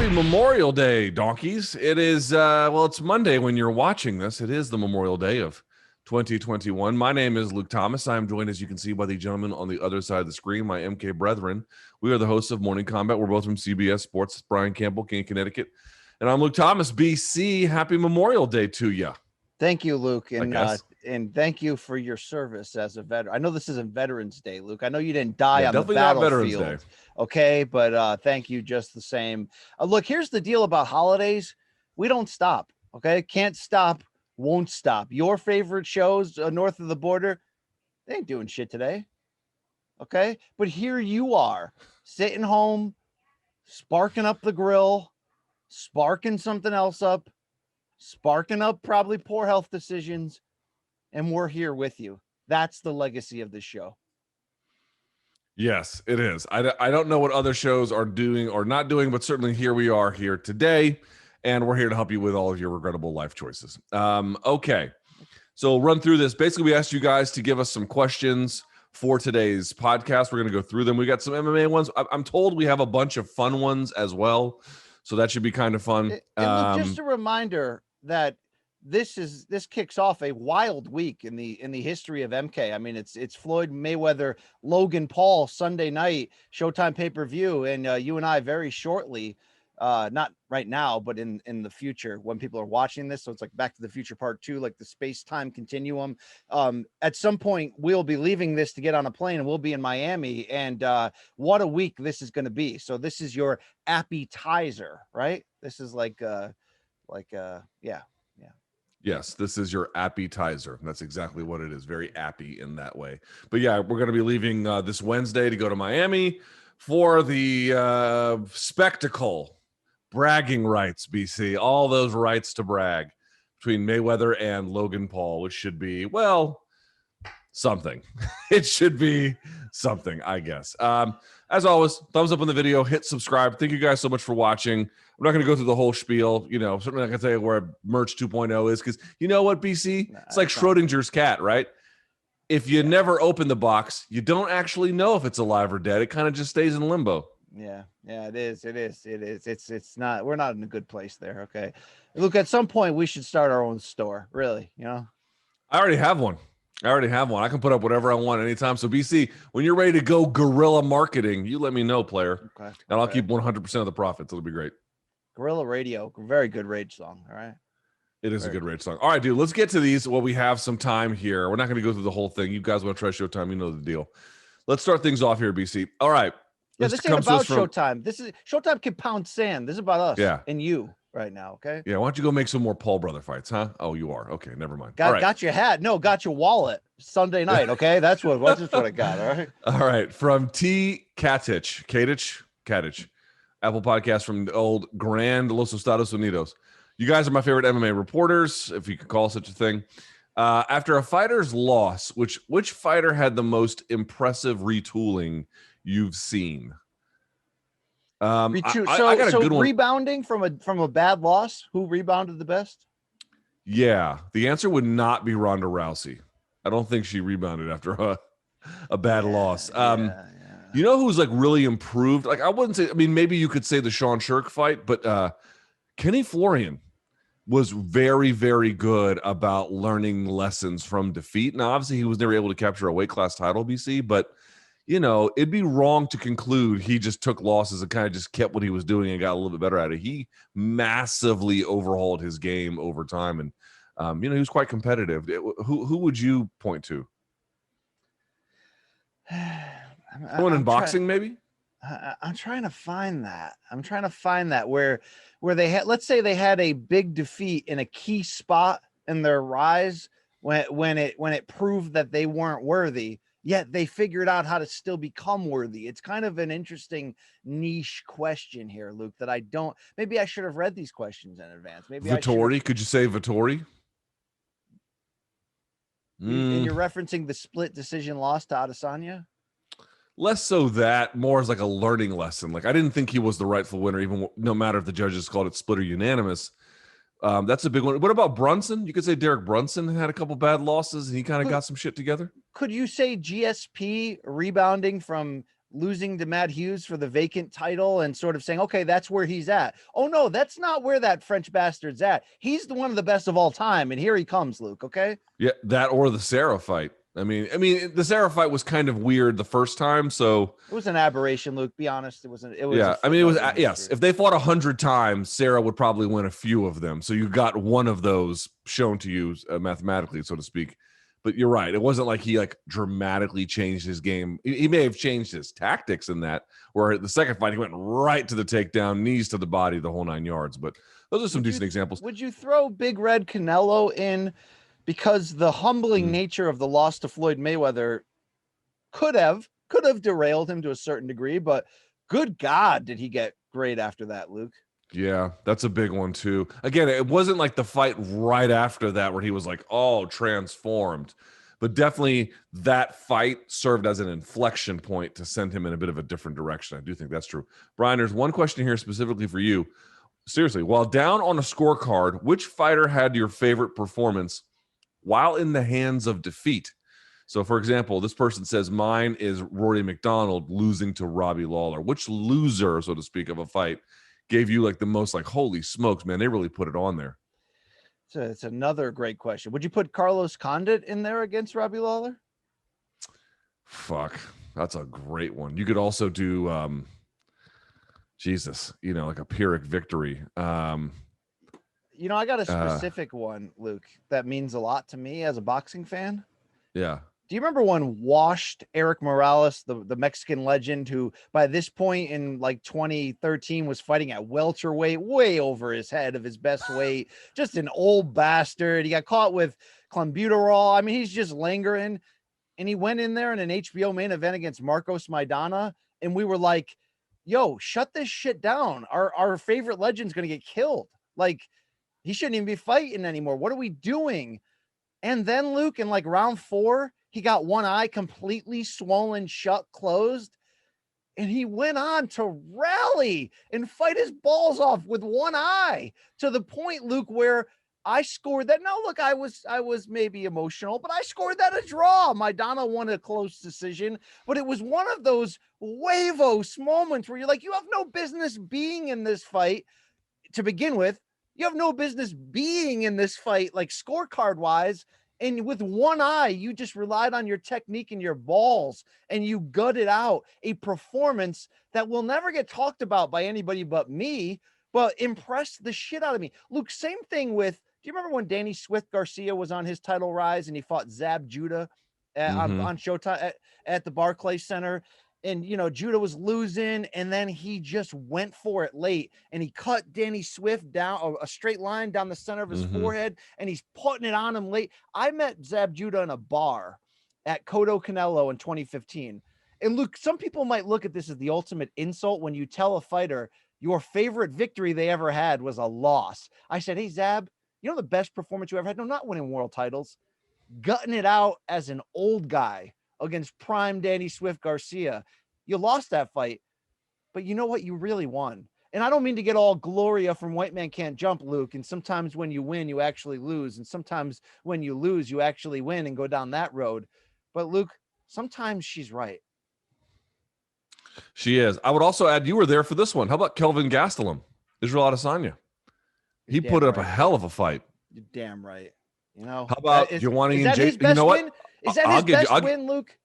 Happy Memorial Day, donkeys. It is, it's Monday when you're watching this. It is the Memorial Day of 2021. My name is Luke Thomas. I am joined, as you can see, by the gentleman on the other side of the screen, my MK brethren. We are the hosts of Morning Kombat. We're both from CBS Sports. Brian Campbell, King of Connecticut. And I'm Luke Thomas, BC. Happy Memorial Day to you. Thank you, Luke, and thank you for your service as a veteran. I know this isn't Veterans Day, Luke. I know you didn't die on the battlefield, okay? But thank you just the same. Look, here's the deal about holidays. We don't stop, okay? Can't stop, won't stop. Your favorite shows north of the border, they ain't doing shit today, okay? But here you are, sitting home, sparking up the grill, sparking something else up, sparking up probably poor health decisions, and we're here with you. That's the legacy of this show. Yes, it is. I don't know what other shows are doing or not doing, but certainly here we are here today, and we're here to help you with all of your regrettable life choices. Okay, so run through this. Basically, we asked you guys to give us some questions for today's podcast. We're going to go through them. We got some MMA ones. I'm told we have a bunch of fun ones as well, so that should be kind of fun. And look, just a reminder that this kicks off a wild week in the history of MK. I mean, it's Floyd Mayweather, Logan Paul Sunday night, Showtime pay-per-view, and you and I very shortly, not right now, but in the future when people are watching this. So it's like Back to the Future Part 2, like the space-time continuum. At some point, we'll be leaving this to get on a plane, and we'll be in Miami. And what a week this is going to be. So this is your appetizer, right? This is Yes, this is your appetizer. That's exactly what it is. Very appy in that way. But yeah, we're going to be leaving this Wednesday to go to Miami for the spectacle, bragging rights, BC. All those rights to brag between Mayweather and Logan Paul, which should be, well, something. It should be something, I guess. As always, thumbs up on the video, hit subscribe. Thank you guys so much for watching. I'm not going to go through the whole spiel. Certainly not going to tell you where merch 2.0 is, because you know what, BC? It's like Schrodinger's cat, right? If you never open the box, you don't actually know if it's alive or dead. It kind of just stays in limbo. Yeah, it is. It's not, we're not in a good place there, okay? Look, at some point, we should start our own store, really, I already have one. I can put up whatever I want anytime. So, BC, when you're ready to go guerrilla marketing, you let me know, player. Okay. And I'll keep 100% of the profits. It'll be great. Guerrilla Radio, very good rage song. All right. It is a good rage song. All right, dude, let's get to these while we have some time here. We're not going to go through the whole thing. You guys want to try Showtime, you know the deal. Let's start things off here, BC. All right. Yeah, this ain't about Showtime. This is Showtime can pound sand. This is about us and you right now, okay? Yeah, why don't you go make some more Paul brother fights, huh? Oh, you are. Okay, never mind. Got your hat. No, got your wallet. Sunday night, okay? That's what I got, all right? All right, from T. Katich, Apple Podcast from the old Grand Los Estados Unidos. You guys are my favorite MMA reporters, if you could call such a thing. After a fighter's loss, which fighter had the most impressive retooling you've seen? I got a good one. Rebounding from a bad loss, who rebounded the best? Yeah, the answer would not be Ronda Rousey. I don't think she rebounded after a bad loss. You know who's like really improved? Like, I wouldn't say, I mean, maybe you could say the Sean Shirk fight, but Kenny Florian was very, very good about learning lessons from defeat. Now, obviously, he was never able to capture a weight class title, BC, but it'd be wrong to conclude he just took losses and kind of just kept what he was doing and got a little bit better at it. He massively overhauled his game over time, and he was quite competitive. Who would you point to? Someone in boxing, maybe? I'm trying to find that. Where they had, let's say they had a big defeat in a key spot in their rise when it proved that they weren't worthy, yet they figured out how to still become worthy. It's kind of an interesting niche question here, Luke, that maybe I should have read these questions in advance. Maybe Vettori, could you say Vettori? And you're referencing the split decision loss to Adesanya? Less so that, more as like a learning lesson. Like, I didn't think he was the rightful winner, even no matter if the judges called it split or unanimous. That's a big one. What about Brunson? You could say Derek Brunson had a couple bad losses and he kind of got some shit together. Could you say GSP rebounding from losing to Matt Hughes for the vacant title and sort of saying, okay, that's where he's at. Oh no, that's not where that French bastard's at. He's one of the best of all time. And here he comes, Luke. Okay. Yeah. That or the Sarah fight. I mean, the Sarah fight was kind of weird the first time. So it was an aberration, Luke. Be honest. It was. Yeah. I mean, it was, yes. If they fought 100 times, Sarah would probably win a few of them. So you got one of those shown to you mathematically, so to speak. But you're right. It wasn't like he like dramatically changed his game. He may have changed his tactics in that, where the second fight, he went right to the takedown, knees to the body, the whole 9 yards. But those are some decent examples. Would you throw Big Red Canelo in, because the humbling nature of the loss to Floyd Mayweather could have derailed him to a certain degree, but good God, did he get great after that, Luke? Yeah, that's a big one too. Again, it wasn't like the fight right after that where he was like, oh, transformed. But definitely that fight served as an inflection point to send him in a bit of a different direction. I do think that's true. Brian, there's one question here specifically for you. Seriously, while down on a scorecard, which fighter had your favorite performance while in the hands of defeat? So, for example, this person says, mine is Rory McDonald losing to Robbie Lawler. Which loser, so to speak, of a fight gave you like the most like, holy smokes, man, they really put it on there? So it's another great question. Would you put Carlos Condit in there against Robbie Lawler? Fuck, that's a great one. You could also do Jesus, like a Pyrrhic victory. I got a specific one, Luke, that means a lot to me as a boxing fan. Yeah. Do you remember when washed Eric Morales, the Mexican legend, who by this point in like 2013 was fighting at welterweight, way over his head of his best weight, just an old bastard. He got caught with clenbuterol. I mean, he's just lingering. And he went in there in an HBO main event against Marcos Maidana. And we were like, yo, shut this shit down. Our favorite legend's going to get killed. Like, he shouldn't even be fighting anymore. What are we doing? And then Luke, in like round 4, he got one eye completely swollen shut, closed, and he went on to rally and fight his balls off with one eye, to the point, Luke, where I scored that. Now, look, I was maybe emotional, but I scored that a draw. Maidana won a close decision, but it was one of those huevos moments where you're like, you have no business being in this fight to begin with. You have no business being in this fight, like scorecard wise. And with one eye, you just relied on your technique and your balls, and you gutted out a performance that will never get talked about by anybody but me, but impressed the shit out of me. Luke, same thing with, do you remember when Danny Swift Garcia was on his title rise and he fought Zab Judah on Showtime at the Barclays Center? And, Judah was losing, and then he just went for it late, and he cut Danny Swift down a straight line down the center of his forehead, and he's putting it on him late. I met Zab Judah in a bar at Cotto Canelo in 2015. And Luke, some people might look at this as the ultimate insult when you tell a fighter your favorite victory they ever had was a loss. I said, hey, Zab, the best performance you ever had? No, not winning world titles. Gutting it out as an old guy against prime Danny Swift Garcia. You lost that fight, but you know what? You really won. And I don't mean to get all Gloria from White Man Can't Jump, Luke. And sometimes when you win, you actually lose. And sometimes when you lose, you actually win and go down that road. But Luke, sometimes she's right. She is. I would also add, you were there for this one. How about Kelvin Gastelum, Israel Adesanya? He put up a hell of a fight. You're damn right. How about Joanna and Jay? You know what? Is that his best win, Luke?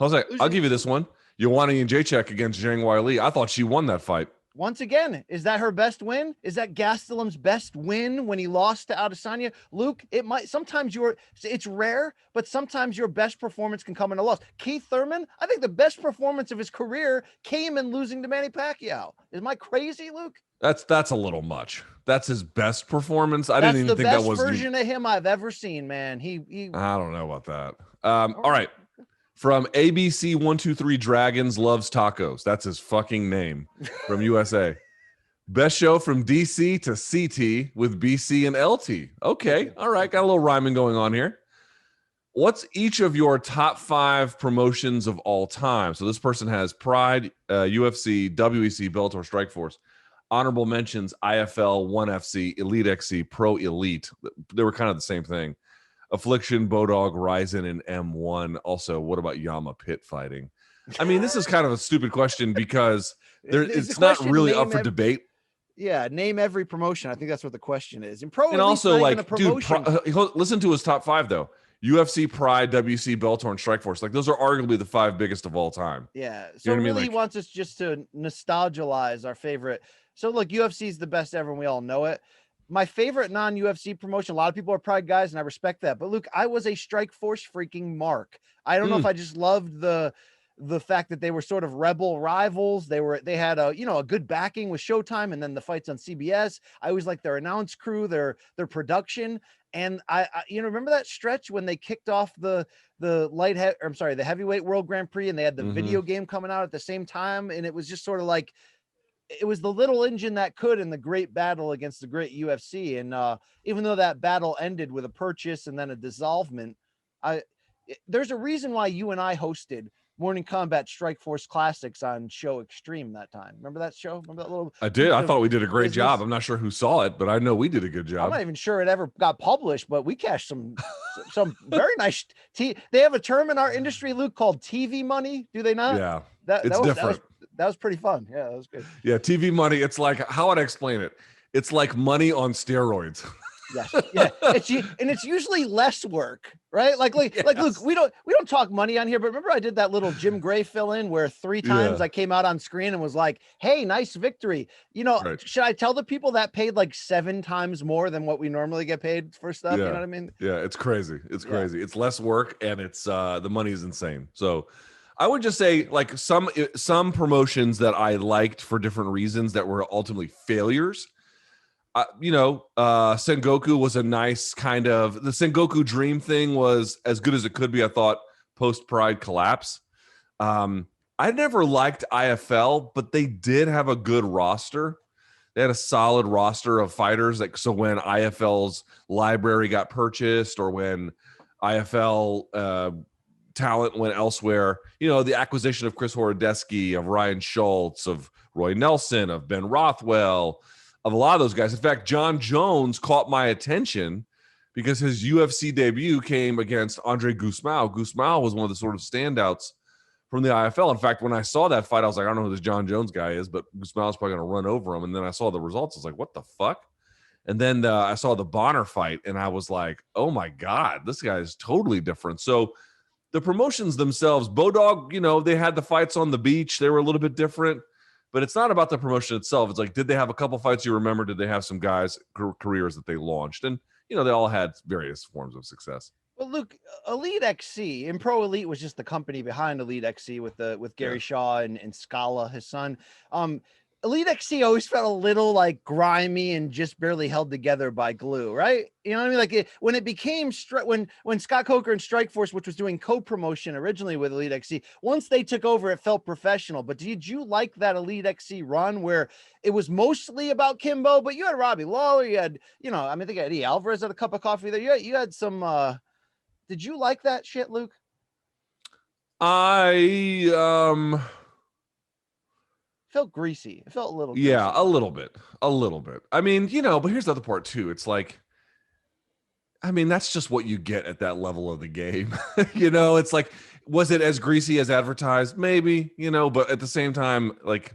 Jose, I'll give you this one. Joanna and Jacek against Zhang Weili. I thought she won that fight. Once again, is that her best win? Is that Gastelum's best win when he lost to Adesanya? Luke, it might sometimes it's rare, but sometimes your best performance can come in a loss. Keith Thurman, I think the best performance of his career came in losing to Manny Pacquiao. Am I crazy, Luke? That's a little much. That's his best performance. I didn't even think that was the best version of him I've ever seen, man. He I don't know about that. All right. From ABC123 Dragons Loves Tacos. That's his fucking name from USA. Best show from DC to CT with BC and LT. Okay. All right. Got a little rhyming going on here. What's each of your top 5 promotions of all time? So this person has Pride, UFC, WEC, Bellator, Strikeforce. Honorable mentions, IFL, 1FC, Elite XC, Pro Elite. They were kind of the same thing. Affliction, Bodog, Ryzen, and M1. Also, what about Yama Pit fighting? I mean, this is kind of a stupid question because it's not really up for debate. Yeah, name every promotion. I think that's what the question is. And pro, and also like, dude, listen to his top 5 though. UFC, Pride, WC, Bellator, and Strikeforce. Like, those are arguably the 5 biggest of all time. Yeah. So you know really, he wants us just to nostalgize our favorite. So look, UFC is the best ever, and we all know it. My favorite non-UFC promotion, a lot of people are Pride guys, and I respect that. But Luke, I was a Strikeforce freaking mark. I don't know if I just loved the fact that they were sort of rebel rivals. They had a good backing with Showtime, and then the fights on CBS. I always liked their announce crew, their production. And I remember that stretch when they kicked off the heavyweight World Grand Prix, and they had the video game coming out at the same time. And it was just sort of like, it was the little engine that could in the great battle against the great UFC. And even though that battle ended with a purchase and then a dissolvement, there's a reason why you and I hosted Morning Combat Strikeforce Classics on Show Extreme that time. Remember that show? Remember that little? I did. I thought we did a great job. I'm not sure who saw it, but I know we did a good job. I'm not even sure it ever got published, but we cashed some very nice. They have a term in our industry, Luke, called TV money. Do they not? Yeah, it's different. That was pretty fun. Yeah, that was good. Yeah, TV money. It's like, how would I explain it? It's like money on steroids. Yes. Yeah. It's usually less work, right? Like look, we don't talk money on here, but remember I did that little Jim Gray fill in where 3 times I came out on screen and was like, hey, nice victory. Should I tell the people that paid like 7 times more than what we normally get paid for stuff? Yeah. You know what I mean? Yeah, it's crazy. It's crazy. It's less work, and it's the money is insane. So I would just say, like, some promotions that I liked for different reasons that were ultimately failures. Sengoku was a nice kind of, the Sengoku Dream thing was as good as it could be, I thought, post Pride collapse. I never liked IFL, but they did have a good roster. They had a solid roster of fighters. Like, so when IFL's library got purchased, or when IFL talent went elsewhere, the acquisition of Chris Horodecki, of Ryan Schultz, of Roy Nelson, of Ben Rothwell, of a lot of those guys. In fact, John Jones caught my attention because his UFC debut came against Andre Gusmao. Gusmao was one of the sort of standouts from the IFL. In fact, when I saw that fight, I was like, I don't know who this John Jones guy is, but Gusmao's probably going to run over him. And then I saw the results. I was like, what the fuck? And then I saw the Bonner fight, and I was like, oh my God, this guy is totally different. So the promotions themselves, Bodog, they had the fights on the beach. They were a little bit different. But it's not about the promotion itself. It's like, did they have a couple fights you remember? Did they have some guys' careers that they launched? And, they all had various forms of success. Well, Luke, Elite XC and Pro Elite was just the company behind Elite XC with Gary Shaw and Scala, his son. Elite XC always felt a little like grimy and just barely held together by glue, right? You know what I mean? Like when it became when Scott Coker and Strikeforce, which was doing co-promotion originally with Elite XC, once they took over, it felt professional. But did you like that Elite XC run where it was mostly about Kimbo, but you had Robbie Lawler, you had, I think Eddie Alvarez had a cup of coffee there. You had some. Did you like that shit, Luke? Felt greasy. It felt a little greasy. Yeah, a little bit. I mean, but here's the other part too. It's like, I mean, that's just what you get at that level of the game. It's like, was it as greasy as advertised? Maybe, but at the same time, like,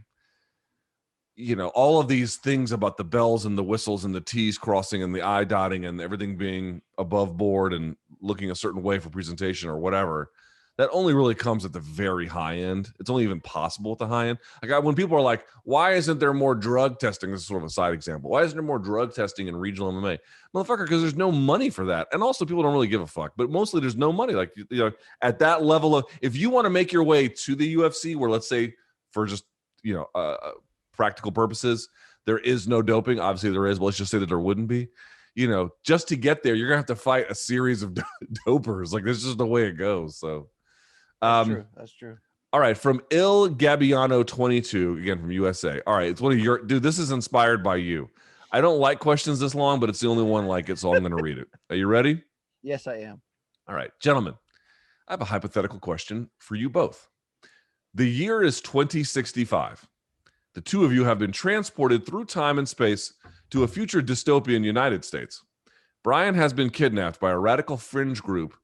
all of these things about the bells and the whistles and the T's crossing and the I dotting and everything being above board and looking a certain way for presentation or whatever, that only really comes at the very high end. It's only even possible at the high end. Like, when people are like, why isn't there more drug testing? This is sort of a side example. Why isn't there more drug testing in regional MMA? Motherfucker, because there's no money for that. And also people don't really give a fuck, but mostly there's no money. Like, at that level of, if you want to make your way to the UFC, where, let's say, for just, practical purposes, there is no doping. Obviously there is, but let's just say that there wouldn't be. Just to get there, you're gonna have to fight a series of dopers. Like, this is just the way it goes. So That's true. All right, from Il Gabbiano 22, again from USA. All right, it's one of your, dude, this is inspired by you. I don't like questions this long, but it's the only one like it, so I'm going to read it. Are you ready? Yes, I am. All right, gentlemen, I have a hypothetical question for you both. The year is 2065. The two of you have been transported through time and space to a future dystopian United States. Brian has been kidnapped by a radical fringe group,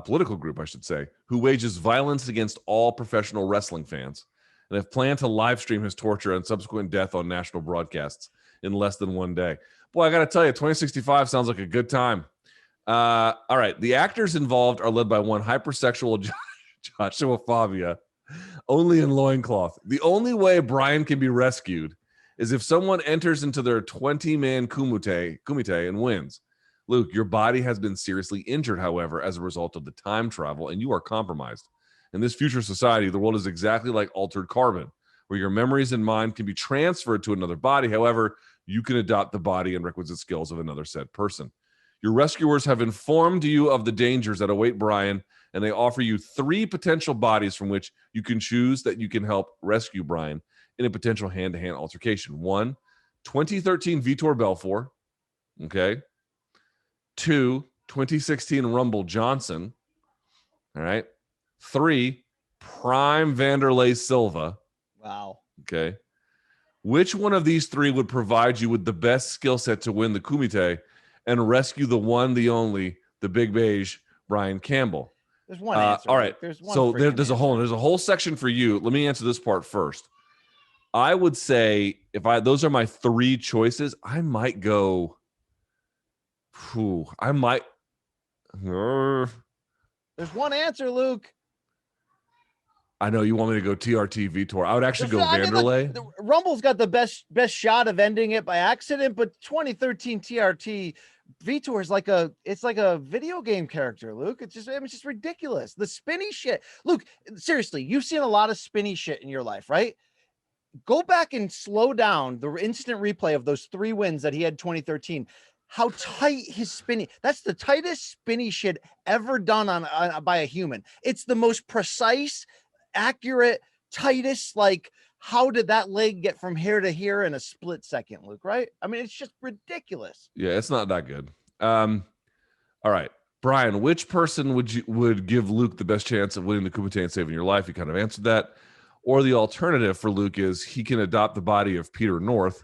political group, I should say, who wages violence against all professional wrestling fans and have planned to live stream his torture and subsequent death on national broadcasts in less than one day. Boy, I got to tell you, 2065 sounds like a good time. All right. The actors involved are led by one hypersexual Joshua Fabia, only in loincloth. The only way Brian can be rescued is if someone enters into their 20-man kumite and wins. Luke, your body has been seriously injured, however, as a result of the time travel, and you are compromised. In this future society, the world is exactly like altered carbon, where your memories and mind can be transferred to another body. However, you can adopt the body and requisite skills of another said person. Your rescuers have informed you of the dangers that await Brian, and they offer you 3 potential bodies from which you can choose that you can help rescue Brian in a potential hand-to-hand altercation. 1, 2013 Vitor Belfort. Okay. 2, 2016 Rumble Johnson. All right. 3, Prime Vanderlei Silva. Wow. Okay. Which one of these 3 would provide you with the best skill set to win the Kumite and rescue the one, the only, the big beige, Brian Campbell? There's one answer. All right. There's one. So there's a whole section for you. Let me answer this part first. I would say those are my 3 choices, I might go. There's one answer, Luke. I know you want me to go TRT Vitor. I would actually go Vanderlei. Look, Rumble's got the best shot of ending it by accident, but 2013 TRT Vitor is like a video game character, Luke. It's just ridiculous. The spinny shit. Luke, seriously, you've seen a lot of spinny shit in your life, right? Go back and slow down the instant replay of those 3 wins that he had 2013. How tight his spinning. That's the tightest spinny shit ever done by a human. It's the most precise, accurate, tightest. Like, how did that leg get from here to here in a split second, Luke? Right? I mean, it's just ridiculous. Yeah, it's not that good. All right, Brian, which person would give Luke the best chance of winning the Kumite and saving your life? You kind of answered that. Or the alternative for Luke is he can adopt the body of Peter North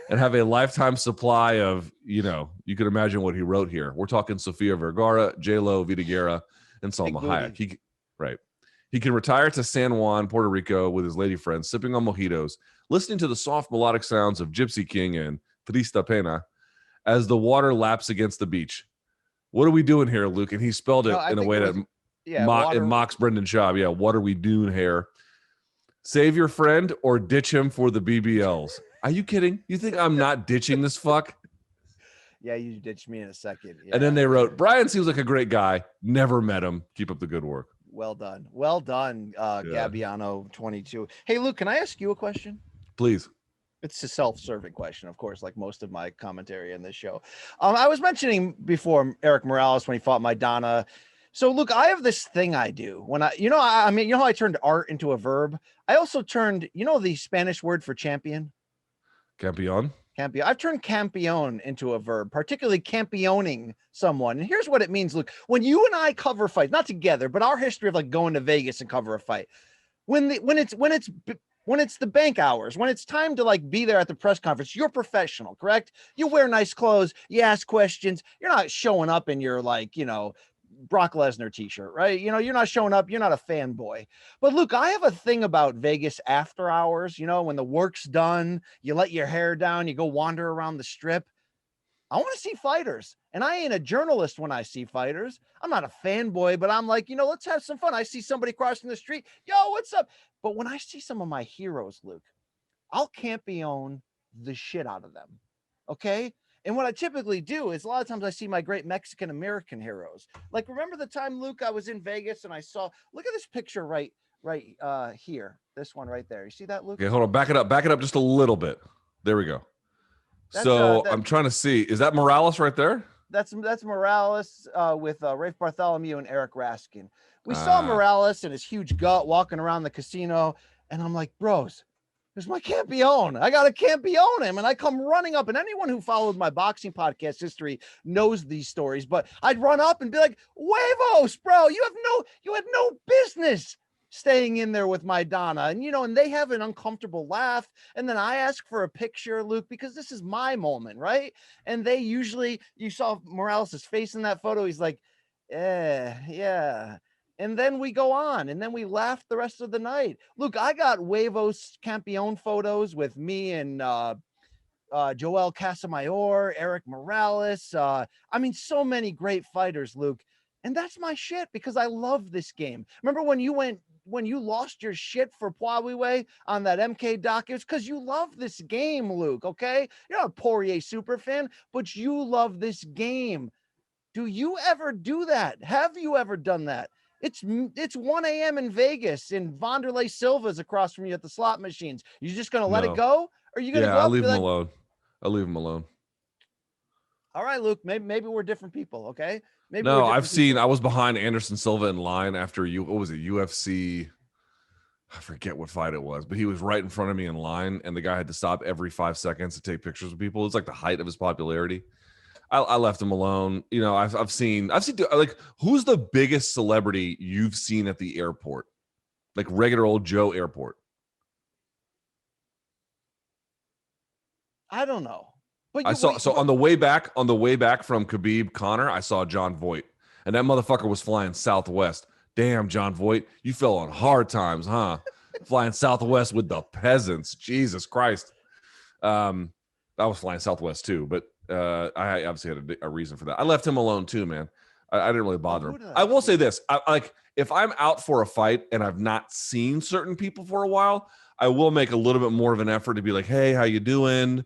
and have a lifetime supply of, you can imagine what he wrote here. We're talking Sofia Vergara, J-Lo, Vida Guerra, and Salma Hayek. He can retire to San Juan, Puerto Rico with his lady friends, sipping on mojitos, listening to the soft melodic sounds of Gypsy King and Trista Pena as the water laps against the beach. What are we doing here, Luke? And he spelled it in a way that mocks Brendan Schaub. Yeah, what are we doing here? Save your friend or ditch him for the BBLs. Are you kidding? You think I'm not ditching this fuck? Yeah, you ditched me in a second. Yeah. And then they wrote, Brian seems like a great guy. Never met him. Keep up the good work. Well done. Gabbiano 22. Hey, Luke, can I ask you a question? Please. It's a self-serving question, of course, like most of my commentary in this show. I was mentioning before Eric Morales when he fought Maidana. So, Luke, I have this thing I do when how I turned art into a verb? I also turned, the Spanish word for champion? Campeón. I've turned campeón into a verb, particularly campioning someone. And here's what it means, Luke. When you and I cover fights, not together, but our history of like going to Vegas and cover a fight, when it's the bank hours, when it's time to like be there at the press conference, you're professional, correct? You wear nice clothes, you ask questions. You're not showing up in your Brock Lesnar t-shirt, right? You're not showing up. You're not a fanboy. But Luke, I have a thing about Vegas after hours, when the work's done, you let your hair down, you go wander around the strip. I want to see fighters. And I ain't a journalist when I see fighters. I'm not a fanboy, but I'm like, let's have some fun. I see somebody crossing the street. Yo, what's up? But when I see some of my heroes, Luke, I'll campeon the shit out of them. Okay? And what I typically do is a lot of times I see my great Mexican American heroes. Like, remember the time, Luke, I was in Vegas and I saw, look at this picture right here. This one right there. You see that, Luke? Okay, hold on. Back it up just a little bit. There we go. I'm trying to see. Is that Morales right there? That's Morales with Rafe Bartholomew and Eric Raskin. We saw Morales and his huge gut walking around the casino. And I'm like, bros, there's my campeon. I got to campeon him. And I come running up. And anyone who followed my boxing podcast history knows these stories. But I'd run up and be like, huevos, bro. You had no business staying in there with my Donna, and and they have an uncomfortable laugh, and then I ask for a picture, Luke, because this is my moment, right? And they usually, you saw Morales' face in that photo, he's like, yeah. And then we go on, and then we laugh the rest of the night. Luke, I got Huevos Campeon photos with me and Joel Casamayor, Eric Morales. So many great fighters, Luke. And that's my shit because I love this game. Remember when you lost your shit for Poirier on that MK doc? It was because you love this game, Luke, okay? You're not a Poirier super fan, but you love this game. Do you ever do that? Have you ever done that? It's 1 a.m. in Vegas, and Wanderlei Silva's across from you at the slot machines. You just going to let it go? Or are you going to go I up leave and him alone. I leave him alone. All right, Luke, maybe we're different people, okay? No, I was behind Anderson Silva in line after what was it, UFC? I forget what fight it was, but he was right in front of me in line, and the guy had to stop every 5 seconds to take pictures with people. It's like the height of his popularity. I left him alone. I've seen like, who's the biggest celebrity you've seen at the airport? Like regular old Joe airport. I don't know. But on the way back from Khabib Connor, I saw John Voight, and that motherfucker was flying Southwest. Damn, John Voight, you fell on hard times, huh? Flying Southwest with the peasants. Jesus Christ. I was flying Southwest too, but I obviously had a reason for that. I left him alone too, man. I didn't really bother him. I will say this: if I'm out for a fight and I've not seen certain people for a while, I will make a little bit more of an effort to be like, "Hey, how you doing?"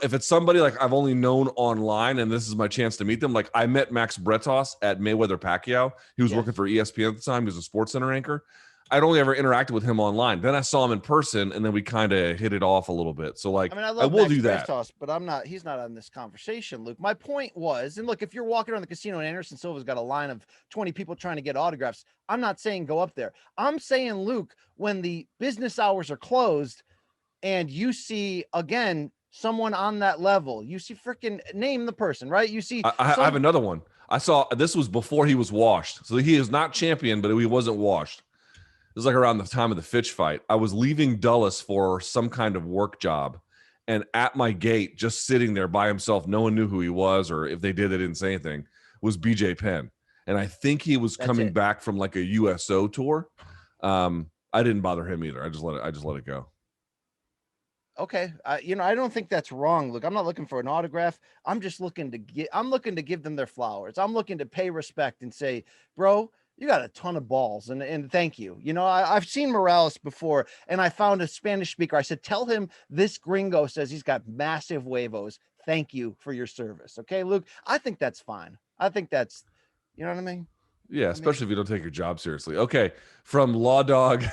If it's somebody like I've only known online and this is my chance to meet them, like I met Max Bretos at Mayweather Pacquiao. He was working for ESPN at the time. He was a Sports Center anchor. I'd only ever interacted with him online. Then I saw him in person, and then we kind of hit it off a little bit. So, like, I will do that. But he's not on this conversation, Luke. My point was, and look, if you're walking around the casino and Anderson Silva's got a line of 20 people trying to get autographs, I'm not saying go up there. I'm saying, Luke, when the business hours are closed and you see, again, someone on that level, you see, freaking name the person, right? You see, I have another one. I saw, this was before he was washed. So he is not champion, but he wasn't washed. This is like around the time of the Fitch fight. I was leaving Dulles for some kind of work job, and at my gate, just sitting there by himself, no one knew who he was, or if they did, they didn't say anything, was BJ Penn. And I think he was coming back from like a USO tour. I didn't bother him either. I just let it go. Okay. I don't think that's wrong. Look, I'm not looking for an autograph. I'm looking to give them their flowers. I'm looking to pay respect and say, bro, you got a ton of balls, and thank you. I've seen Morales before, and I found a Spanish speaker. I said, tell him this gringo says he's got massive huevos. Thank you for your service. Okay, Luke, I think that's fine. I think that's, you know what I mean? Yeah, especially if you don't take your job seriously. Okay, from Law Dog, !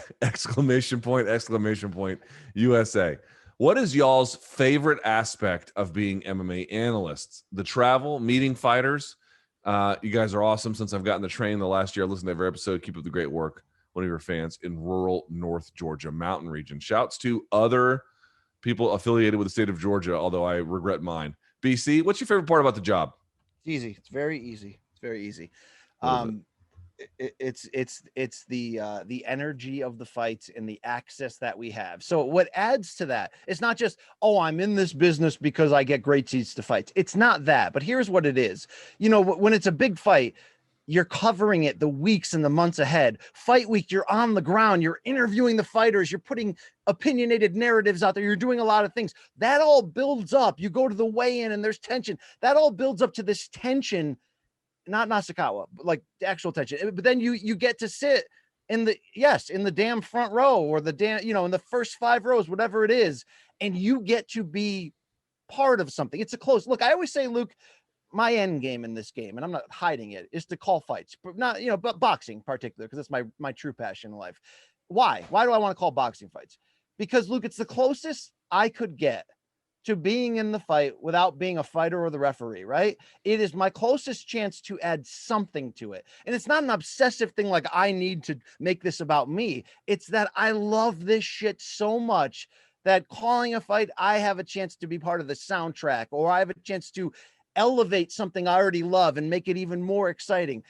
USA. What is y'all's favorite aspect of being MMA analysts? The travel, meeting fighters? You guys are awesome. Since I've gotten the train the last year, I listened to every episode. Keep up the great work. One of your fans in rural North Georgia mountain region. Shouts to other people affiliated with the state of Georgia, although I regret mine. BC, what's your favorite part about the job? It's easy. It's very easy. It's very easy. It's the energy of the fights and the access that we have. So what adds to that, it's not just, I'm in this business because I get great seats to fights. It's not that, but here's what it is. When it's a big fight, you're covering it the weeks and the months ahead. Fight week, you're on the ground, you're interviewing the fighters, you're putting opinionated narratives out there, you're doing a lot of things. That all builds up. You go to the weigh-in and there's tension. That all builds up to this tension. Not Nasukawa, but like the actual tension. But then you get to sit in the damn front row, or the damn, in the first 5 rows, whatever it is, and you get to be part of something. It's a close look. I always say, Luke, my end game in this game, and I'm not hiding it, is to call fights, but not, but boxing in particular, because that's my true passion in life. Why do I want to call boxing fights? Because, Luke, it's the closest I could get to being in the fight without being a fighter or the referee, right? It is my closest chance to add something to it. And it's not an obsessive thing like I need to make this about me. It's that I love this shit so much that calling a fight, I have a chance to be part of the soundtrack, or I have a chance to elevate something I already love and make it even more exciting.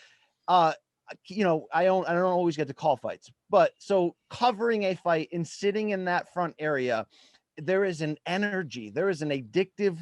I don't always get to call fights, but so covering a fight and sitting in that front area, there is an energy, there is an addictive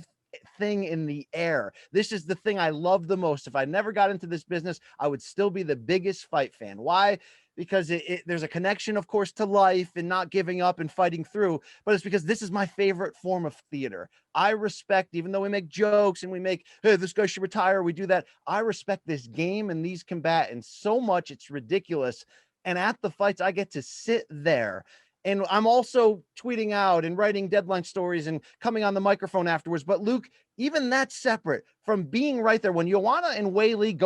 thing in the air. This is the thing I love the most. If I never got into this business, I would still be the biggest fight fan. Why? Because there's a connection, of course, to life and not giving up and fighting through, but it's because this is my favorite form of theater. I respect, even though we make jokes and we make, hey, this guy should retire, we do that. I respect this game and these combatants so much, it's ridiculous. And at the fights, I get to sit there. And I'm also tweeting out and writing deadline stories and coming on the microphone afterwards. But Luke, even that's separate from being right there. When Joanna and Whaley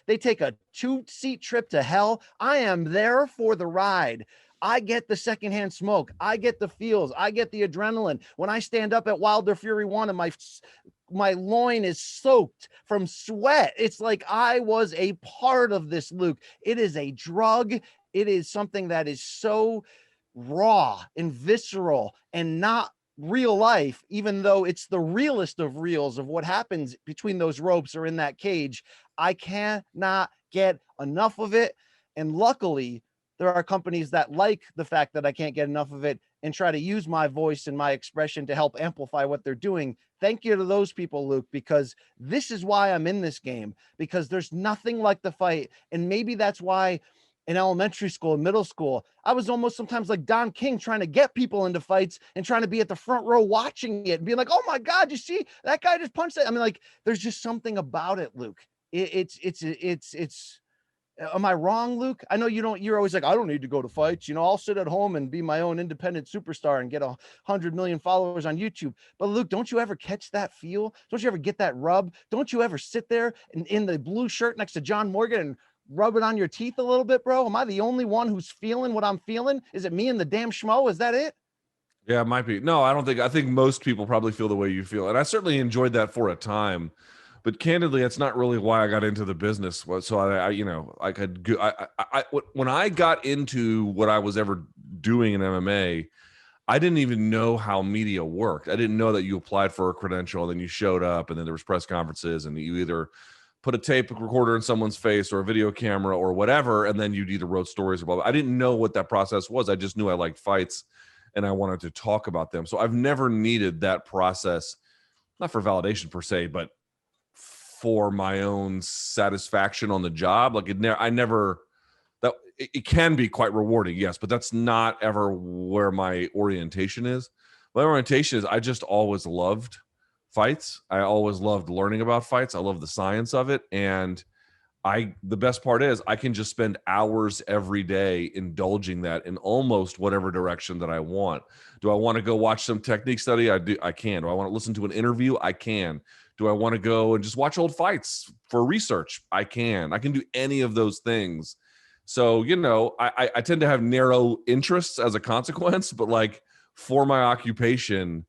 they take a 2-seat trip to hell. I am there for the ride. I get the secondhand smoke. I get the feels. I get the adrenaline. When I stand up at Wilder Fury 1 and my loin is soaked from sweat, it's like I was a part of this, Luke. It is a drug. It is something that is so raw and visceral and not real life, even though it's the realest of reals of what happens between those ropes or in that cage. I cannot get enough of it. And luckily, there are companies that like the fact that I can't get enough of it and try to use my voice and my expression to help amplify what they're doing. Thank you to those people, Luke, because this is why I'm in this game, because there's nothing like the fight. And maybe that's why in elementary school and middle school, I was almost sometimes like Don King, trying to get people into fights and trying to be at the front row watching it and being like, oh my God, you see that guy just punched that. I mean, like, there's just something about it, Luke. It's am I wrong, Luke? I know you're always like, I don't need to go to fights. I'll sit at home and be my own independent superstar and get 100 million followers on YouTube. But Luke, don't you ever catch that feel? Don't you ever get that rub? Don't you ever sit there in the blue shirt next to John Morgan and rub it on your teeth a little bit, bro? Am I the only one who's feeling what I'm feeling? Is it me and the damn schmo? Is that it? Yeah, it might be. No, I think most people probably feel the way you feel. And I certainly enjoyed that for a time, but candidly, that's not really why I got into the business. So when I got into what I was ever doing in MMA, I didn't even know how media worked. I didn't know that you applied for a credential, then you showed up, and then there was press conferences, and you either put a tape recorder in someone's face or a video camera or whatever, and then you'd either wrote stories or blah, blah. I didn't know what that process was. I just knew I liked fights and I wanted to talk about them. So I've never needed that process, not for validation per se, but for my own satisfaction on the job. Like it can be quite rewarding, yes, but that's not ever where my orientation is. My orientation is I just always loved fights. I always loved learning about fights. I love the science of it. And the best part is I can just spend hours every day indulging that in almost whatever direction that I want. Do I want to go watch some technique study? I can. Do I want to listen to an interview? I can. Do I want to go and just watch old fights for research? I can do any of those things. So, I tend to have narrow interests as a consequence, but like for my occupation,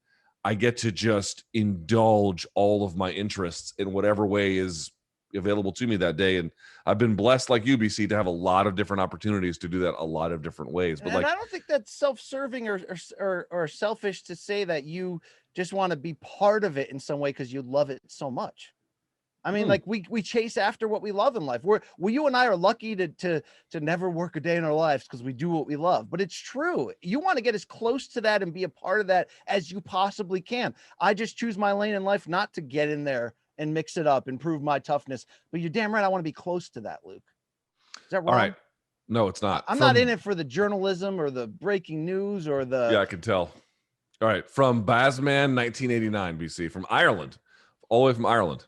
I get to just indulge all of my interests in whatever way is available to me that day. And I've been blessed, like you, BC, to have a lot of different opportunities to do that a lot of different ways. But I don't think that's self-serving or selfish to say that you just want to be part of it in some way because you love it so much. I mean, like we chase after what we love in life. You and I are lucky to never work a day in our lives because we do what we love. But it's true. You want to get as close to that and be a part of that as you possibly can. I just choose my lane in life not to get in there and mix it up and prove my toughness. But you're damn right. I want to be close to that, Luke. Is that wrong? All right. No, it's not. I'm not in it for the journalism or the breaking news or the. Yeah, I can tell. All right. From Bazman, 1989, BC, from Ireland, all the way from Ireland.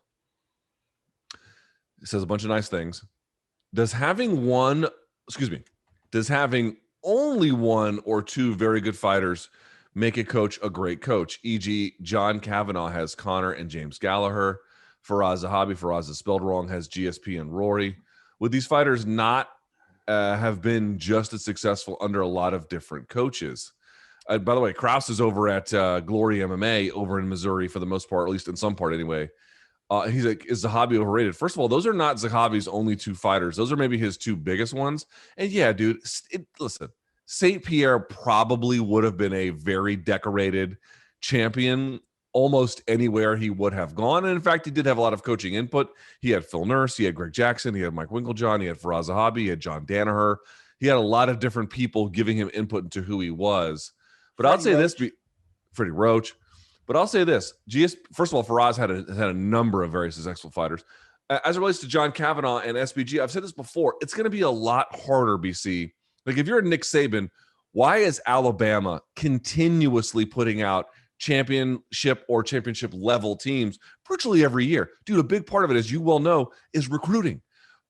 It says a bunch of nice things. Does having only one or two very good fighters make a coach a great coach? E.g., John Kavanaugh has Connor and James Gallagher. Faraz Zahabi is spelled wrong, has GSP and Rory. Would these fighters not have been just as successful under a lot of different coaches? By the way, Krause is over at Glory MMA over in Missouri for the most part, at least in some part anyway. He's like, is Zahabi overrated? First of all, those are not Zahabi's only two fighters. Those are maybe his two biggest ones. And yeah, dude, listen, St. Pierre probably would have been a very decorated champion almost anywhere he would have gone. And in fact, he did have a lot of coaching input. He had Phil Nurse, he had Greg Jackson, he had Mike Winklejohn, he had Faraz Zahabi, he had John Danaher. He had a lot of different people giving him input into who he was. But I'll say this, Freddie Roach. But I'll say this, first of all, Faraz had a number of very successful fighters. As it relates to John Kavanaugh and SBG, I've said this before, it's going to be a lot harder, BC. Like if you're Nick Saban, why is Alabama continuously putting out championship or championship level teams virtually every year? Dude, a big part of it, as you well know, is recruiting.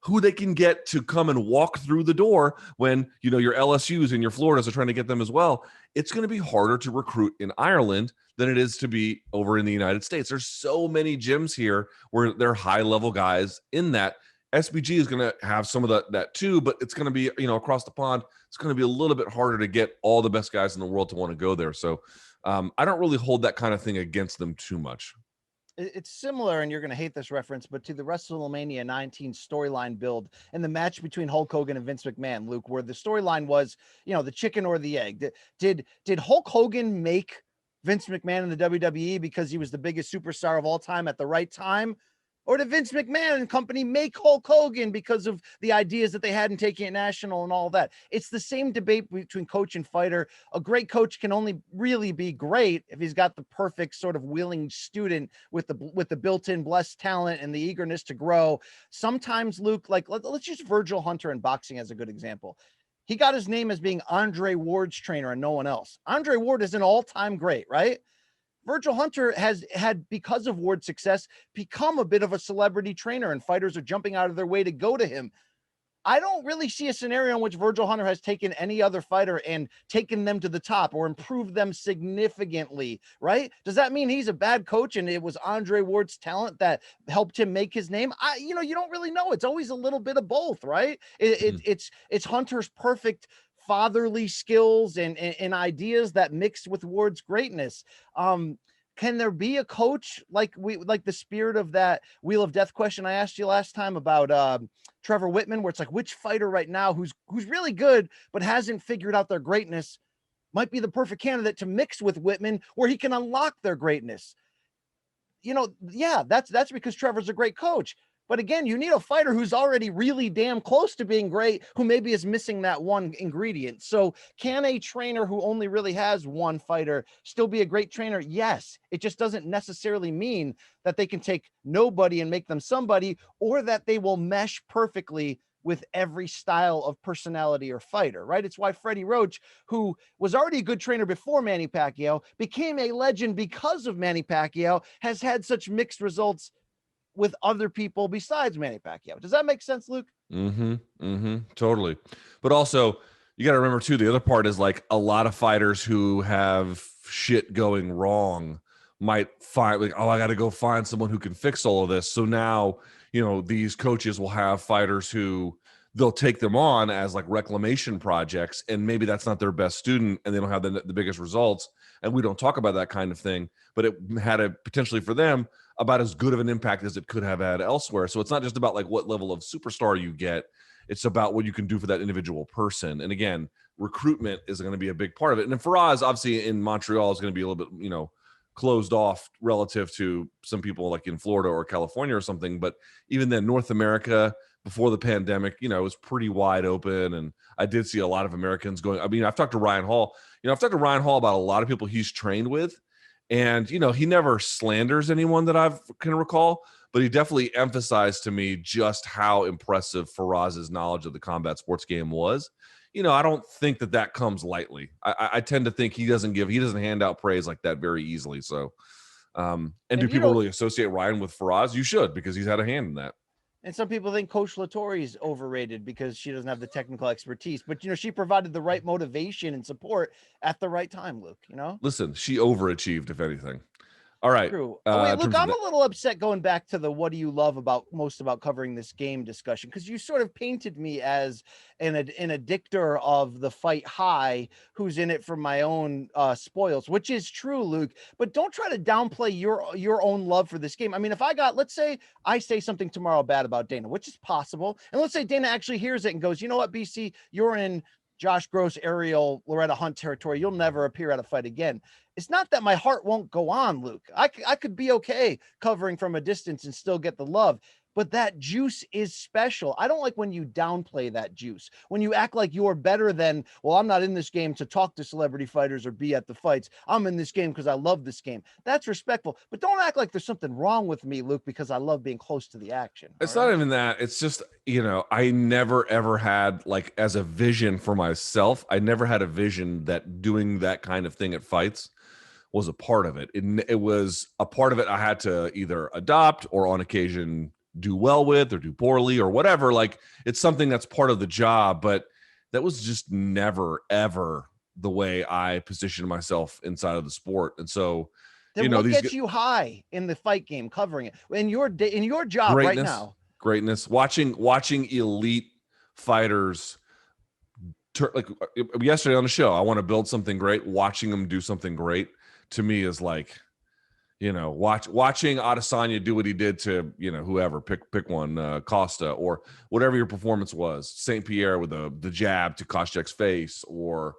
Who they can get to come and walk through the door when, your LSUs and your Floridas are trying to get them as well. It's going to be harder to recruit in Ireland than it is to be over in the United States. There's so many gyms here where they're high-level guys in that. SBG is going to have some of that too, but it's going to be, across the pond, it's going to be a little bit harder to get all the best guys in the world to want to go there. So I don't really hold that kind of thing against them too much. It's similar, and you're going to hate this reference, but to the WrestleMania 19 storyline build and the match between Hulk Hogan and Vince McMahon, Luke, where the storyline was, the chicken or the egg. Did Hulk Hogan make Vince McMahon in the WWE because he was the biggest superstar of all time at the right time? Or did Vince McMahon and company make Hulk Hogan because of the ideas that they had in taking it national and all that? It's the same debate between coach and fighter. A great coach can only really be great if he's got the perfect sort of willing student with the built-in blessed talent and the eagerness to grow. Sometimes, Luke, like let's use Virgil Hunter in boxing as a good example. He got his name as being Andre Ward's trainer and no one else. Andre Ward is an all-time great, right? Virgil Hunter has had, because of Ward's success, become a bit of a celebrity trainer, and fighters are jumping out of their way to go to him. I don't really see a scenario in which Virgil Hunter has taken any other fighter and taken them to the top or improved them significantly, right? Does that mean he's a bad coach and it was Andre Ward's talent that helped him make his name? You don't really know. It's always a little bit of both, right? It's Hunter's perfect fatherly skills and ideas that mixed with Ward's greatness. Can there be a coach like the spirit of that Wheel of Death question I asked you last time about Trevor Whitman, where it's like, which fighter right now who's really good but hasn't figured out their greatness might be the perfect candidate to mix with Whitman where he can unlock their greatness? Yeah, that's because Trevor's a great coach. But again, you need a fighter who's already really damn close to being great, who maybe is missing that one ingredient. So can a trainer who only really has one fighter still be a great trainer? Yes. It just doesn't necessarily mean that they can take nobody and make them somebody, or that they will mesh perfectly with every style of personality or fighter, right? It's why Freddie Roach, who was already a good trainer before Manny Pacquiao, became a legend because of Manny Pacquiao, has had such mixed results with other people besides Manny Pacquiao. Does that make sense, Luke? Totally. But also, you got to remember too, the other part is like a lot of fighters who have shit going wrong might find like, I got to go find someone who can fix all of this. So now, these coaches will have fighters who they'll take them on as like reclamation projects, and maybe that's not their best student and they don't have the biggest results. And we don't talk about that kind of thing, but it had a potentially for them about as good of an impact as it could have had elsewhere. So it's not just about like what level of superstar you get. It's about what you can do for that individual person. And again, recruitment is going to be a big part of it. And Faraz, obviously in Montreal, is going to be a little bit, closed off relative to some people like in Florida or California or something. But even then, North America before the pandemic, it was pretty wide open. And I did see a lot of Americans going. I mean, I've talked to Ryan Hall. I've talked to Ryan Hall about a lot of people he's trained with. And, he never slanders anyone that I can recall, but he definitely emphasized to me just how impressive Faraz's knowledge of the combat sports game was. I don't think that comes lightly. I tend to think he doesn't hand out praise like that very easily. So, and do people really associate Ryan with Faraz? You should, because he's had a hand in that. And some people think Coach Latore is overrated because she doesn't have the technical expertise. But, she provided the right motivation and support at the right time, Luke, Listen, she overachieved, if anything. All right. True. Wait, look, I'm a little upset going back to the what do you love most about covering this game discussion, because you sort of painted me as an addictor of the fight high who's in it for my own spoils, which is true, Luke. But don't try to downplay your own love for this game. I mean, if let's say I say something tomorrow bad about Dana, which is possible, and let's say Dana actually hears it and goes, you know what, BC, you're in Josh Gross, Ariel, Loretta Hunt territory. You'll never appear at a fight again. It's not that my heart won't go on, Luke. I could be okay covering from a distance and still get the love. But that juice is special. I don't like when you downplay that juice, when you act like you're better than, well, I'm not in this game to talk to celebrity fighters or be at the fights. I'm in this game because I love this game. That's respectful. But don't act like there's something wrong with me, Luke, because I love being close to the action. It's not even that. It's just, I never ever had, like, as a vision for myself, I never had a vision that doing that kind of thing at fights was a part of it. It was a part of it I had to either adopt or on occasion do well with or do poorly or whatever. Like, it's something that's part of the job, but that was just never ever the way I positioned myself inside of the sport. And so, then what gets you high in the fight game covering it in your job right now? Greatness, watching elite fighters. Like yesterday on the show, I want to build something great. Watching them do something great to me is like, watching Adesanya do what he did to, whoever, pick one, Costa, or whatever your performance was, St. Pierre with the jab to Koscheck's face, or,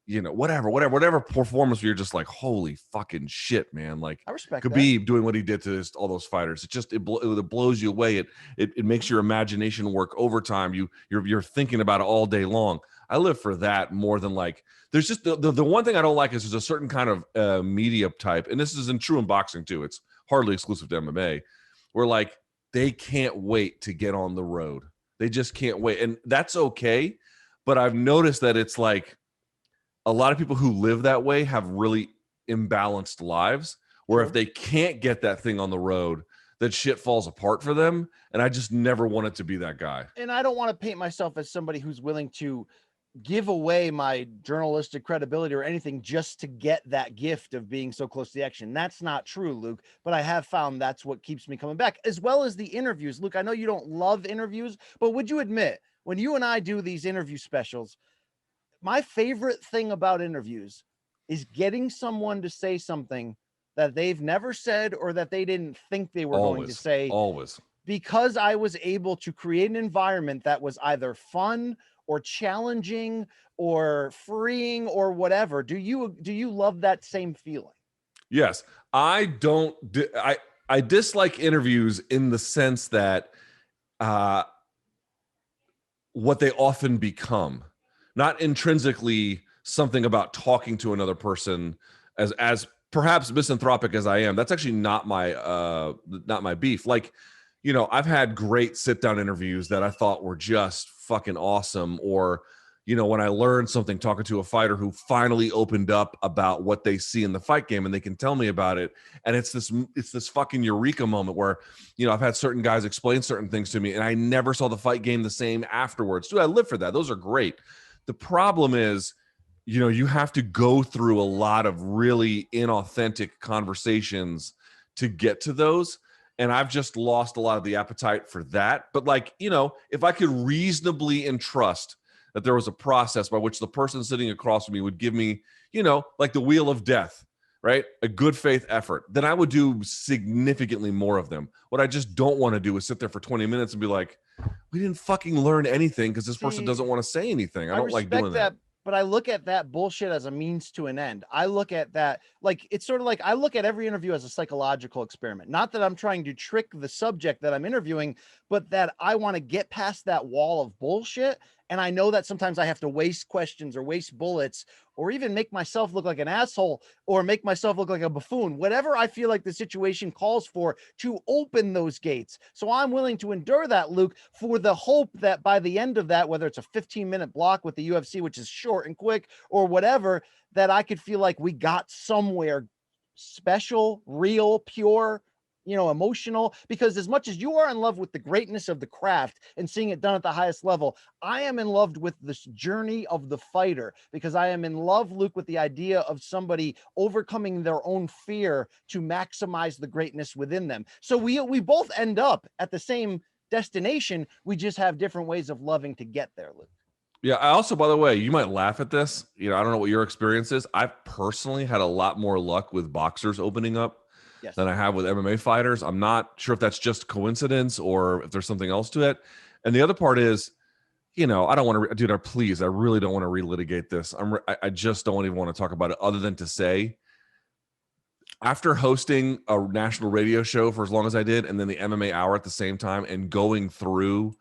whatever performance where you're just like, holy fucking shit, man. Like, I respect Khabib that. doing what he did to all those fighters. It blows you away. It makes your imagination work overtime. You're thinking about it all day long. I live for that more than, like, there's just the one thing I don't like is there's a certain kind of media type, and this isn't true in boxing too. It's hardly exclusive to MMA, where, like, they can't wait to get on the road. They just can't wait. And that's okay. But I've noticed that it's like a lot of people who live that way have really imbalanced lives, where if they can't get that thing on the road, that shit falls apart for them. And I just never wanted to be that guy. And I don't want to paint myself as somebody who's willing to give away my journalistic credibility or anything just to get that gift of being so close to the action. That's not true, Luke, but I have found that's what keeps me coming back, as well as the interviews. Luke, I know you don't love interviews, but would you admit, when you and I do these interview specials, my favorite thing about interviews is getting someone to say something that they've never said or that they didn't think they were going to say. Always. Because I was able to create an environment that was either fun or challenging or freeing or whatever. Do you love that same feeling? Yes. I dislike interviews in the sense that what they often become, not intrinsically something about talking to another person as perhaps misanthropic as I am. That's actually not my beef. Like, I've had great sit down interviews that I thought were just fucking awesome. Or, when I learned something talking to a fighter who finally opened up about what they see in the fight game and they can tell me about it. And it's this fucking eureka moment where, I've had certain guys explain certain things to me and I never saw the fight game the same afterwards. Dude, I live for that. Those are great. The problem is, you have to go through a lot of really inauthentic conversations to get to those. And I've just lost a lot of the appetite for that. But, like, if I could reasonably entrust that there was a process by which the person sitting across from me would give me, like the wheel of death, right? A good faith effort, then I would do significantly more of them. What I just don't want to do is sit there for 20 minutes and be like, we didn't fucking learn anything because this person doesn't want to say anything. I don't like doing that. But I look at that bullshit as a means to an end. I look at that, like, it's sort of like I look at every interview as a psychological experiment. Not that I'm trying to trick the subject that I'm interviewing, but that I want to get past that wall of bullshit. And I know that sometimes I have to waste questions or waste bullets or even make myself look like an asshole or make myself look like a buffoon, whatever I feel like the situation calls for to open those gates. So I'm willing to endure that, Luke, for the hope that by the end of that, whether it's a 15-minute block with the UFC, which is short and quick or whatever, that I could feel like we got somewhere special, real, pure, emotional, because as much as you are in love with the greatness of the craft and seeing it done at the highest level, I am in love with this journey of the fighter, because I am in love, Luke, with the idea of somebody overcoming their own fear to maximize the greatness within them. So we both end up at the same destination. We just have different ways of loving to get there, Luke. Yeah. I also, by the way, you might laugh at this. I don't know what your experience is. I've personally had a lot more luck with boxers opening up than I have with MMA fighters. I'm not sure if that's just coincidence or if there's something else to it. And the other part is, I don't want to, dude, please, I really don't want to relitigate this. I just don't even want to talk about it other than to say, after hosting a national radio show for as long as I did, and then the MMA Hour at the same time, and going through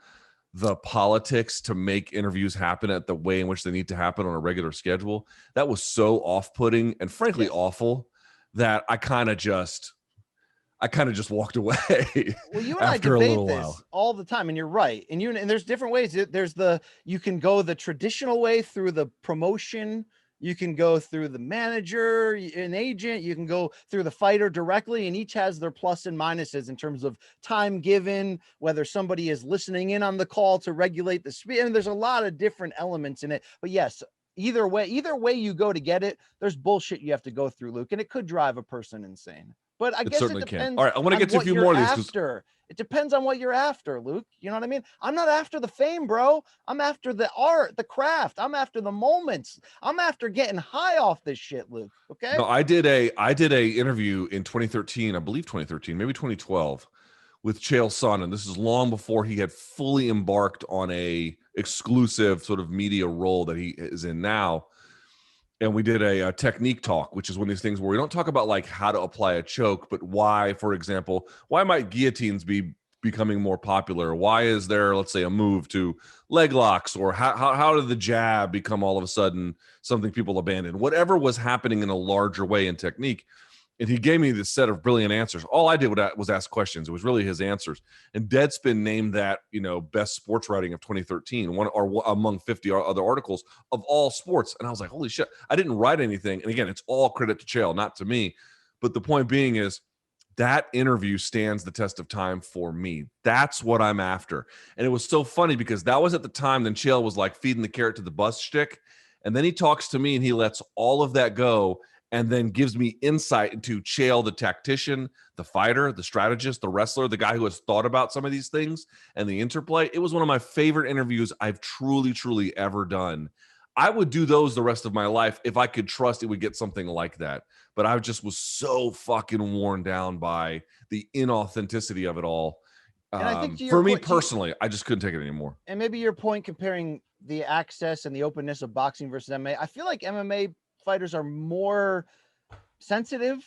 the politics to make interviews happen at the way in which they need to happen on a regular schedule, that was so off-putting and frankly awful that I kind of just walked away. Well, you and I debate this all the time, and you're right. And there's different ways. You can go the traditional way through the promotion. You can go through the manager, an agent. You can go through the fighter directly, and each has their plus and minuses in terms of time given, whether somebody is listening in on the call to regulate the speed. I mean, there's a lot of different elements in it. But yes, either way you go to get it, there's bullshit you have to go through, Luke, and it could drive a person insane. But I guess it depends. All right, I want to get to a few more of these. It depends on what you're after, Luke. You know what I mean? I'm not after the fame, bro. I'm after the art, the craft. I'm after the moments. I'm after getting high off this shit, Luke. Okay. No, I did a interview in 2013, I believe 2013, maybe 2012, with Chael Sonnen. This is long before he had fully embarked on a exclusive sort of media role that he is in now. And we did a technique talk, which is one of these things where we don't talk about like how to apply a choke, but why, for example, why might guillotines be becoming more popular? Why is there, let's say, a move to leg locks, or how did the jab become all of a sudden something people abandoned? Whatever was happening in a larger way in technique. And he gave me this set of brilliant answers. All I did was ask questions. It was really his answers. And Deadspin named that, best sports writing of 2013, one or among 50 other articles of all sports. And I was like, holy shit, I didn't write anything. And again, it's all credit to Chael, not to me. But the point being is that interview stands the test of time for me. That's what I'm after. And it was so funny because that was at the time then Chael was like feeding the carrot to the bus shtick. And then he talks to me and he lets all of that go, and then gives me insight into Chael, the tactician, the fighter, the strategist, the wrestler, the guy who has thought about some of these things and the interplay. It was one of my favorite interviews I've truly, truly ever done. I would do those the rest of my life if I could trust it would get something like that. But I just was so fucking worn down by the inauthenticity of it all. And I think for me personally, I just couldn't take it anymore. And maybe your point comparing the access and the openness of boxing versus MMA, I feel like MMA fighters are more sensitive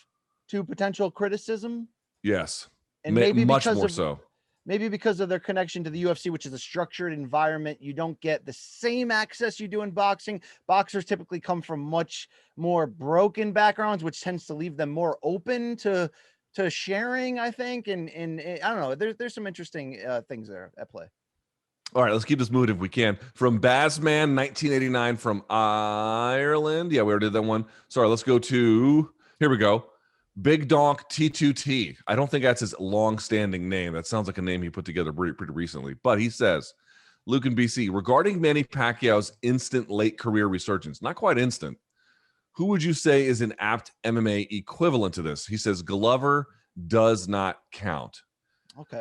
to potential criticism. Yes. And maybe much more so. Maybe because of their connection to the UFC, which is a structured environment, you don't get the same access you do in boxing. Boxers typically come from much more broken backgrounds, which tends to leave them more open to sharing, I think. And I don't know, there's some interesting things there at play. All right, let's keep this moving if we can. From Bazman, 1989, from Ireland. Yeah, we already did that one. Sorry, let's go to, here we go. Big Donk T2T. I don't think that's his long-standing name. That sounds like a name he put together pretty recently. But he says, Luke and BC, regarding Manny Pacquiao's instant late career resurgence, not quite instant, who would you say is an apt MMA equivalent to this? He says Glover does not count. Okay.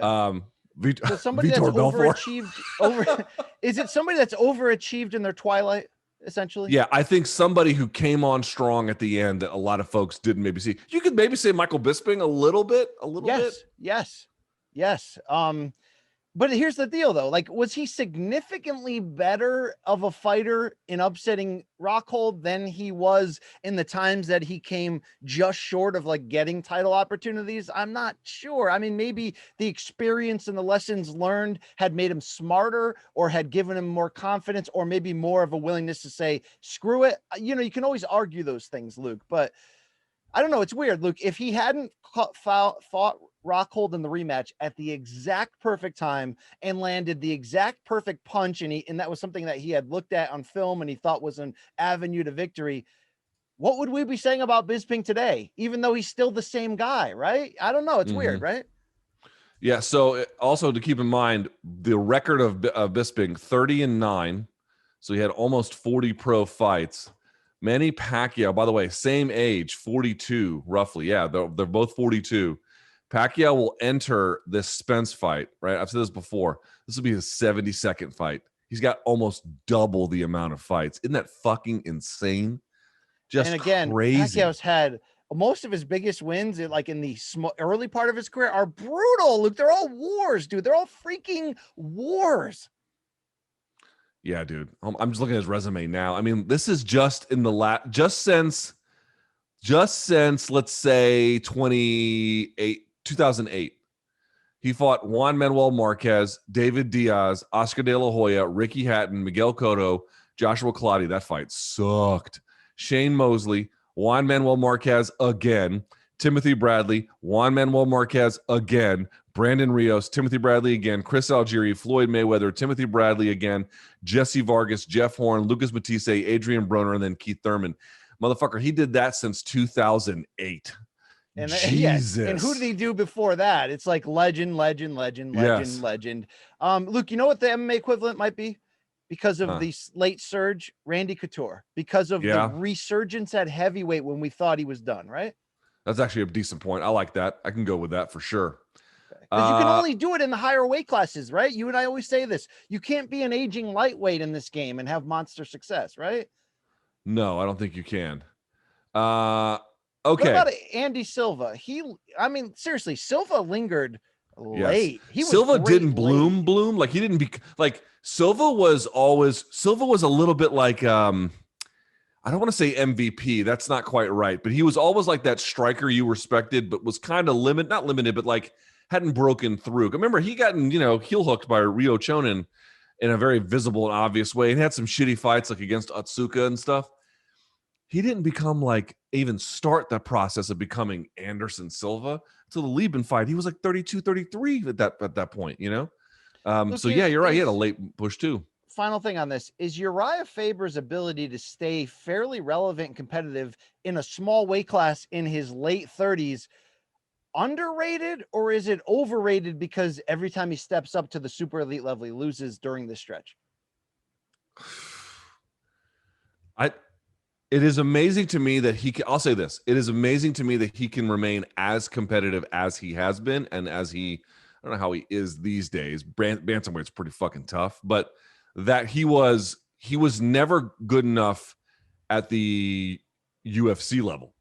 So somebody that's overachieved is it somebody that's overachieved in their twilight, essentially? Yeah, I think somebody who came on strong at the end that a lot of folks didn't maybe see. You could maybe say Michael Bisping a little bit. Yes. But here's the deal, though. Like, was he significantly better of a fighter in upsetting Rockhold than he was in the times that he came just short of like getting title opportunities? I'm not sure. I mean, maybe the experience and the lessons learned had made him smarter, or had given him more confidence, or maybe more of a willingness to say, screw it. You can always argue those things, Luke, but I don't know. It's weird, Luke. If he hadn't fought Rockhold in the rematch at the exact perfect time and landed the exact perfect punch, and that was something that he had looked at on film and he thought was an avenue to victory, what would we be saying about Bisping today? Even though he's still the same guy, right? I don't know. It's weird, right? Yeah. So also to keep in mind, the record of Bisping, 30-9. So he had almost 40 pro fights. Manny Pacquiao, by the way, same age, 42, roughly. Yeah, they're both 42. Pacquiao will enter this Spence fight, right? I've said this before. This will be his 72nd fight. He's got almost double the amount of fights. Isn't that fucking insane? Just and again, crazy. Pacquiao's had most of his biggest wins, like in the early part of his career, are brutal. Look, they're all wars, dude. They're all freaking wars. Yeah, dude. I'm just looking at his resume now. I mean, this is just in the just since let's say 2008. He fought Juan Manuel Marquez, David Diaz, Oscar De La Hoya, Ricky Hatton, Miguel Cotto, Joshua Clottey. That fight sucked. Shane Mosley, Juan Manuel Marquez again, Timothy Bradley, Juan Manuel Marquez again, Brandon Rios, Timothy Bradley again, Chris Algieri, Floyd Mayweather, Timothy Bradley again, Jesse Vargas, Jeff Horn, Lucas Matisse, Adrian Broner, and then Keith Thurman. Motherfucker, he did that since 2008. And Jesus. And who did he do before that? It's like legend. Luke, you know what the MMA equivalent might be? Because of the late surge, Randy Couture, because of the resurgence at heavyweight when we thought he was done, right? That's actually a decent point. I like that. I can go with that for sure. Because you can only do it in the higher weight classes, right? You and I always say this. You can't be an aging lightweight in this game and have monster success, right? No, I don't think you can. Okay. What about Andy Silva? Seriously, Silva lingered late. Yes. Silva didn't bloom. Like he didn't be like Silva was a little bit like I don't want to say MVP. That's not quite right, but he was always like that striker you respected, but was kind of not limited, but like hadn't broken through. Remember, he gotten, heel hooked by Ryo Chonin in a very visible and obvious way and had some shitty fights like against Otsuka and stuff. He didn't become like even start that process of becoming Anderson Silva until the Lieben fight. He was like 32, 33 at that point, Look, so yeah, you're right. He had a late push too. Final thing on this is Uriah Faber's ability to stay fairly relevant and competitive in a small weight class in his late 30s underrated, or is it overrated because every time he steps up to the super elite level, he loses during this stretch? It is amazing to me that I'll say this. It is amazing to me that he can remain as competitive as he has been and as I don't know how he is these days. Bantamweight's pretty fucking tough, but that he was never good enough at the UFC level,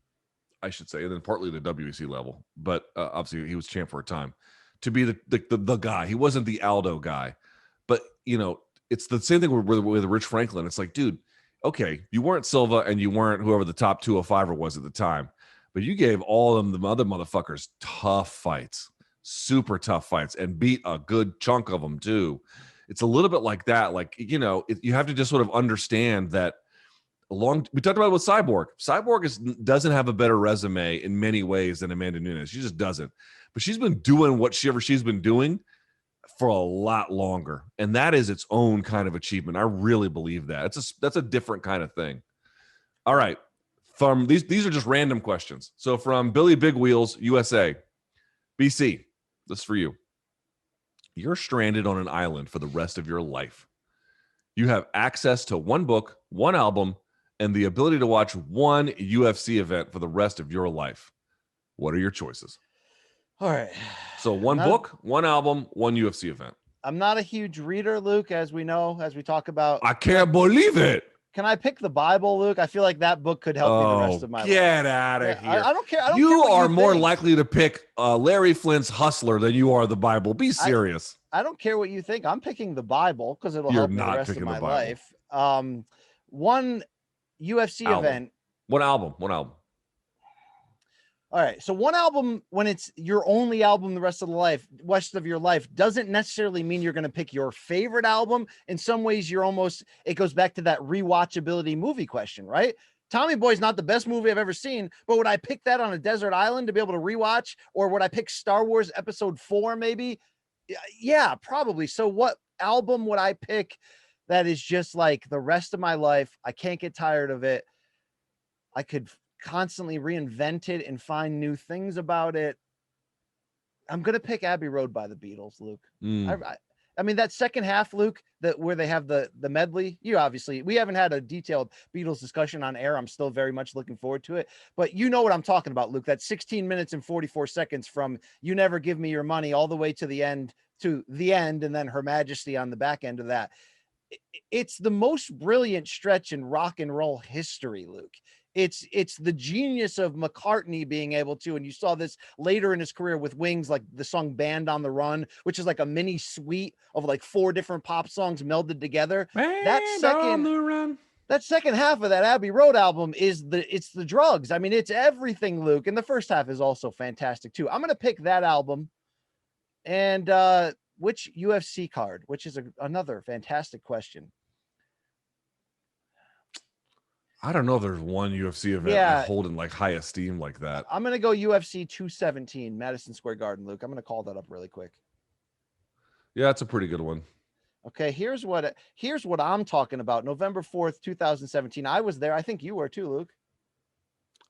I should say, and then partly the WEC level. But obviously he was champ for a time to be the guy. He wasn't the Aldo guy, but it's the same thing with Rich Franklin. It's like, dude, okay, you weren't Silva and you weren't whoever the top 205er was at the time, but you gave all of them, the other motherfuckers, tough fights, super tough fights, and beat a good chunk of them too. It's a little bit like that. Like, you have to just sort of understand that we talked about it with Cyborg. Cyborg doesn't have a better resume in many ways than Amanda Nunes. She just doesn't. But she's been doing whatever she's been doing for a lot longer, and that is its own kind of achievement. I really believe that. That's a different kind of thing. All right, from these are just random questions. So from Billy Big Wheels USA, BC, this is for you. You're stranded on an island for the rest of your life. You have access to one book, one album, and the ability to watch one UFC event for the rest of your life. What are your choices? All right. So one book, one album, one UFC event. I'm not a huge reader, Luke, as we talk about. I can't believe it. Can I pick the Bible, Luke? I feel like that book could help me the rest of my life. Get out of here. I don't care. You are more likely to pick Larry Flint's Hustler than you are the Bible. Be serious. I don't care what you think. I'm picking the Bible because it'll help me the rest of my life. One UFC event. One album. All right. So one album, when it's your only album the rest of your life, doesn't necessarily mean you're going to pick your favorite album. In some ways, it goes back to that rewatchability movie question, right? Tommy Boy's not the best movie I've ever seen, but would I pick that on a desert island to be able to rewatch? Or would I pick Star Wars Episode 4 maybe? Yeah, probably. So what album would I pick that is just like the rest of my life? I can't get tired of it. I could constantly reinvent it and find new things about it. I'm gonna pick Abbey Road by the Beatles, Luke. I mean that second half, Luke, where they have the medley. We haven't had a detailed Beatles discussion on air. I'm still very much looking forward to it, but you know what I'm talking about, Luke. That 16 minutes and 44 seconds from "You Never Give Me Your Money" all the way to the end, and then Her Majesty on the back end of that. it's the most brilliant stretch in rock and roll history, Luke. It's the genius of McCartney being able to, and you saw this later in his career with Wings, like the song Band on the Run, which is like a mini suite of like 4 different pop songs melded together. Band on the Run. That second half of that Abbey Road album is it's the drugs. I mean, it's everything, Luke. And the first half is also fantastic too. I'm going to pick that album. And which UFC card, which is another fantastic question. I don't know if there's one UFC event I hold in like high esteem like that. I'm going to go UFC 217, Madison Square Garden, Luke. I'm going to call that up really quick. Yeah, that's a pretty good one. Okay, here's what I'm talking about. November 4th, 2017. I was there. I think you were too, Luke.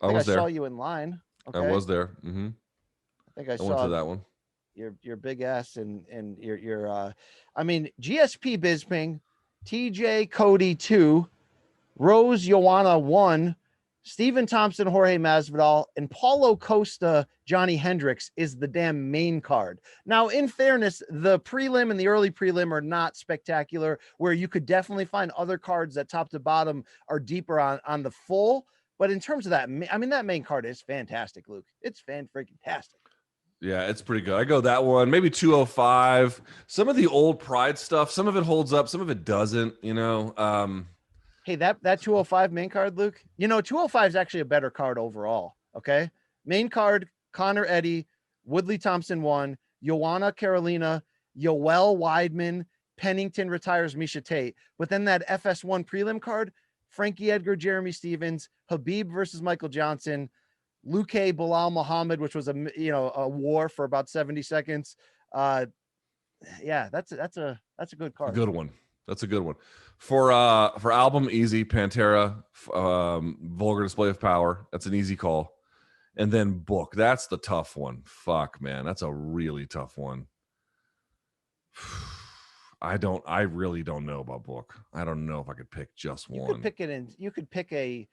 I saw you in line. Okay. I was there. Mm-hmm. I think I went to that one. Your big ass and your I mean, GSP Bisping, TJ Cody 2, Rose Joanna 1, Stephen Thompson, Jorge Masvidal, and Paulo Costa, Johnny Hendricks is the damn main card. Now, in fairness, the prelim and the early prelim are not spectacular, where you could definitely find other cards that top to bottom are deeper on the full. But in terms of that, I mean, that main card is fantastic, Luke. It's fan-freaking-tastic. Yeah, it's pretty good. I go that one, maybe 205. Some of the old Pride stuff, some of it holds up, some of it doesn't, you know. Hey, that 205 main card, Luke, you know, 205 is actually a better card overall. Okay. Main card, Connor Eddie, Woodley Thompson 1, Joanna Carolina, Yoel Weidman, Pennington retires Misha Tate. But then that FS1 prelim card, Frankie Edgar, Jeremy Stevens, Habib versus Michael Johnson, Luke Bilal Muhammad, which was a war for about 70 seconds. Yeah, that's a good card. Good one. That's a good one. For album, easy. Pantera, Vulgar Display of Power. That's an easy call. And then book. That's the tough one. Fuck, man. That's a really tough one. I really don't know about book. I don't know if I could pick just one. You could pick a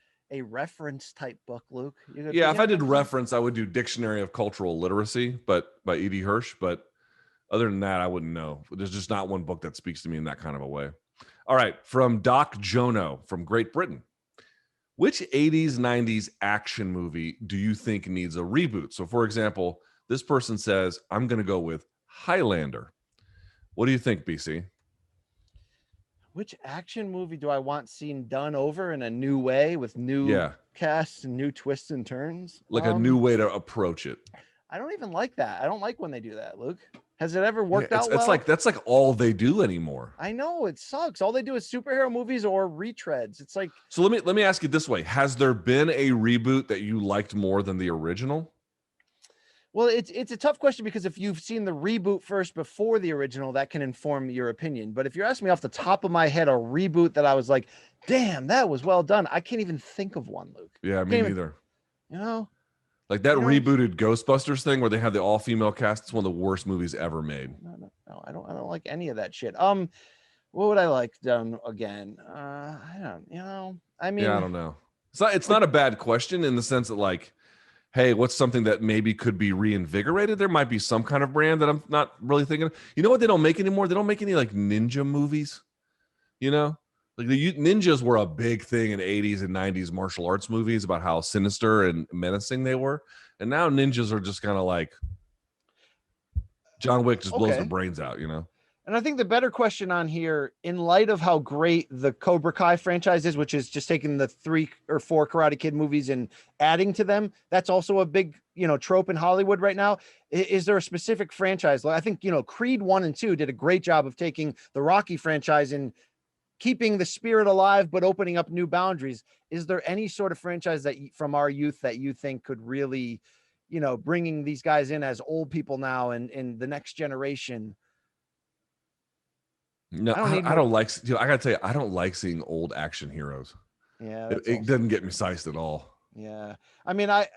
reference type book, Luke. If I did reference, I would do Dictionary of Cultural Literacy, but by E.D. Hirsch. But other than that, I wouldn't know. There's just not one book that speaks to me in that kind of a way. All right. From Doc Jono from Great Britain. Which 80s, 90s action movie do you think needs a reboot? So, for example, this person says, I'm going to go with Highlander. What do you think, BC? Which action movie do I want seen done over in a new way with new casts and new twists and turns? Like a new way to approach it. I don't even like that. I don't like when they do that, Luke. Has it ever worked out well? It's like that's like all they do anymore. I know, it sucks. All they do is superhero movies or retreads. It's like, so let me ask you this way. Has there been a reboot that you liked more than the original? Well, it's a tough question because if you've seen the reboot first before the original, that can inform your opinion. But if you're asking me off the top of my head, a reboot that I was like, damn, that was well done, I can't even think of one, Luke. Yeah, me neither. You know? Like that rebooted Ghostbusters thing where they have the all-female cast. It's one of the worst movies ever made. No, I don't like any of that shit. What would I like done again? I don't, I mean, I don't know. It's not a bad question in the sense that like, hey, what's something that maybe could be reinvigorated? There might be some kind of brand that I'm not really thinking of. You know what they don't make anymore? They don't make any like ninja movies. You know? Like the ninjas were a big thing in 80s and 90s martial arts movies about how sinister and menacing they were. And now ninjas are just kind of like John Wick just blows their brains out, you know? And I think the better question on here, in light of how great the Cobra Kai franchise is, which is just taking the 3 or 4 Karate Kid movies and adding to them, that's also a big, trope in Hollywood right now. Is there a specific franchise? I think, Creed 1 and 2 did a great job of taking the Rocky franchise and keeping the spirit alive, but opening up new boundaries. Is there any sort of franchise that from our youth that you think could really, bringing these guys in as old people now and in the next generation? No, I don't like, I gotta tell you, I don't like seeing old action heroes. Yeah. It doesn't get me sized at all. Yeah. I mean, I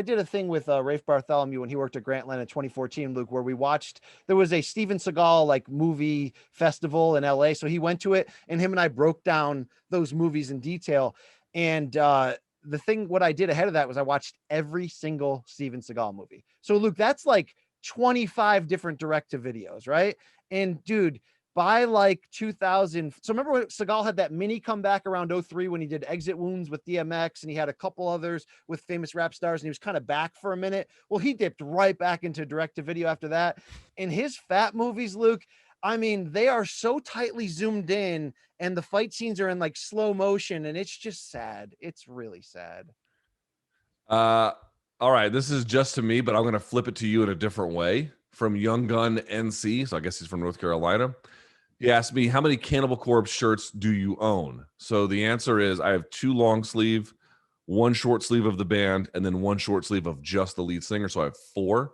did a thing with Rafe Bartholomew when he worked at Grantland in 2014, Luke, where there was a Steven Seagal movie festival in LA. So he went to it and him and I broke down those movies in detail. And what I did ahead of that was I watched every single Steven Seagal movie. So Luke, that's like 25 different direct to videos, right? And dude, by like 2000. So remember when Seagal had that mini comeback around 03 when he did Exit Wounds with DMX, and he had a couple others with famous rap stars, and he was kind of back for a minute. Well, he dipped right back into direct to video after that. In his fat movies, Luke, I mean, they are so tightly zoomed in, and the fight scenes are in like slow motion, and it's just sad. It's really sad. All right, this is just to me, but I'm going to flip it to you in a different way. From Young Gun NC, so I guess he's from North Carolina. He asked me, how many Cannibal Corpse shirts do you own? So the answer is I have 2 long sleeve, 1 short sleeve of the band, and then 1 short sleeve of just the lead singer. So I have 4.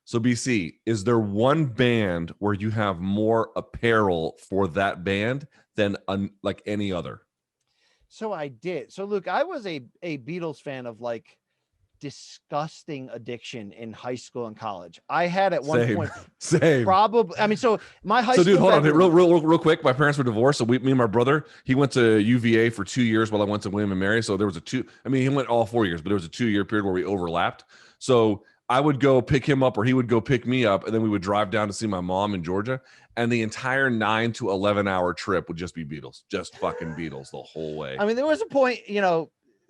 So BC, is there one band where you have more apparel for that band than like any other? So I did. So Luke, I was a Beatles fan of like disgusting addiction in high school and college. I had at one point probably, I mean, so my high school. So dude, hold on, real quick. My parents were divorced. So me and my brother, he went to UVA for 2 years while I went to William and Mary. So there was he went all 4 years, but there was a 2-year period where we overlapped. So I would go pick him up or he would go pick me up. And then we would drive down to see my mom in Georgia. And the entire 9 to 11 hour trip would just be Beatles, just fucking Beatles the whole way. I mean, there was a point,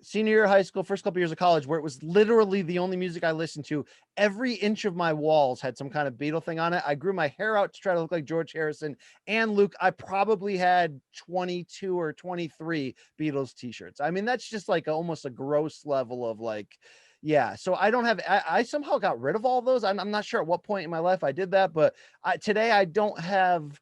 senior year of high school, first couple years of college, where it was literally the only music I listened to. Every inch of my walls had some kind of Beatle thing on it. I grew my hair out to try to look like George Harrison. And Luke, I probably had 22 or 23 Beatles t-shirts. I mean, that's just like almost a gross level of like, yeah. So I don't have, I somehow got rid of all those. I'm not sure at what point in my life I did that, but today I don't have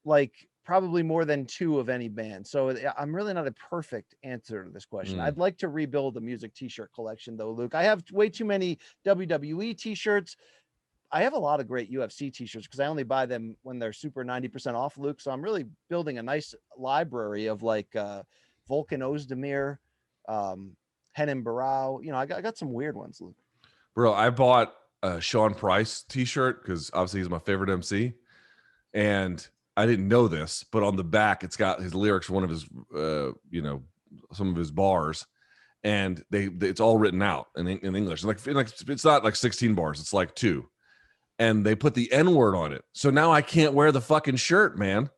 like probably more than 2 of any band. So I'm really not a perfect answer to this question. I'd like to rebuild a music t-shirt collection though, Luke. I have way too many WWE t-shirts. I have a lot of great UFC t-shirts because I only buy them when they're super 90% off, Luke. So I'm really building a nice library of like Volkan Ozdemir, Henan Barao. I got some weird ones, Luke. Bro, I bought a Sean Price t-shirt because obviously he's my favorite MC. And I didn't know this, but on the back, it's got his lyrics for one of his, some of his bars, and it's all written out in English. Like it's not like 16 bars; it's like 2, and they put the N-word on it. So now I can't wear the fucking shirt, man.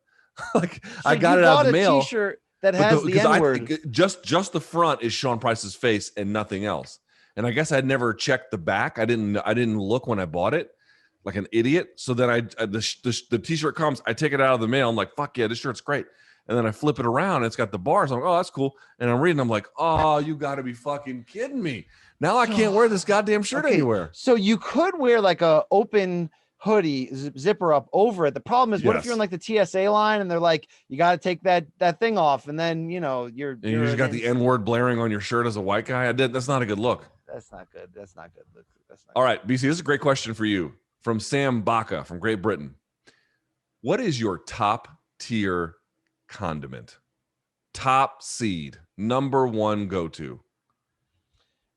Like so I got it out of the mail. T-shirt that has the N-word. Just the front is Sean Price's face and nothing else. And I guess I'd never checked the back. I didn't look when I bought it. Like an idiot. So then the t-shirt comes, I take it out of the mail. I'm like, fuck yeah, this shirt's great. And then I flip it around and it's got the bars. I'm like, oh, that's cool. And I'm reading, I'm like, oh, you gotta be fucking kidding me. Now I can't wear this goddamn shirt anywhere. So you could wear like a open hoodie zipper up over it. The problem is, what if you're in like the TSA line and they're like, you got to take that thing off, and then you just got the N-word blaring on your shirt as a white guy. That's not a good look. That's not good. That's not good. All right, BC, this is a great question for you from Sam Baca from Great Britain. What is your top tier condiment? Top seed, number 1 go-to?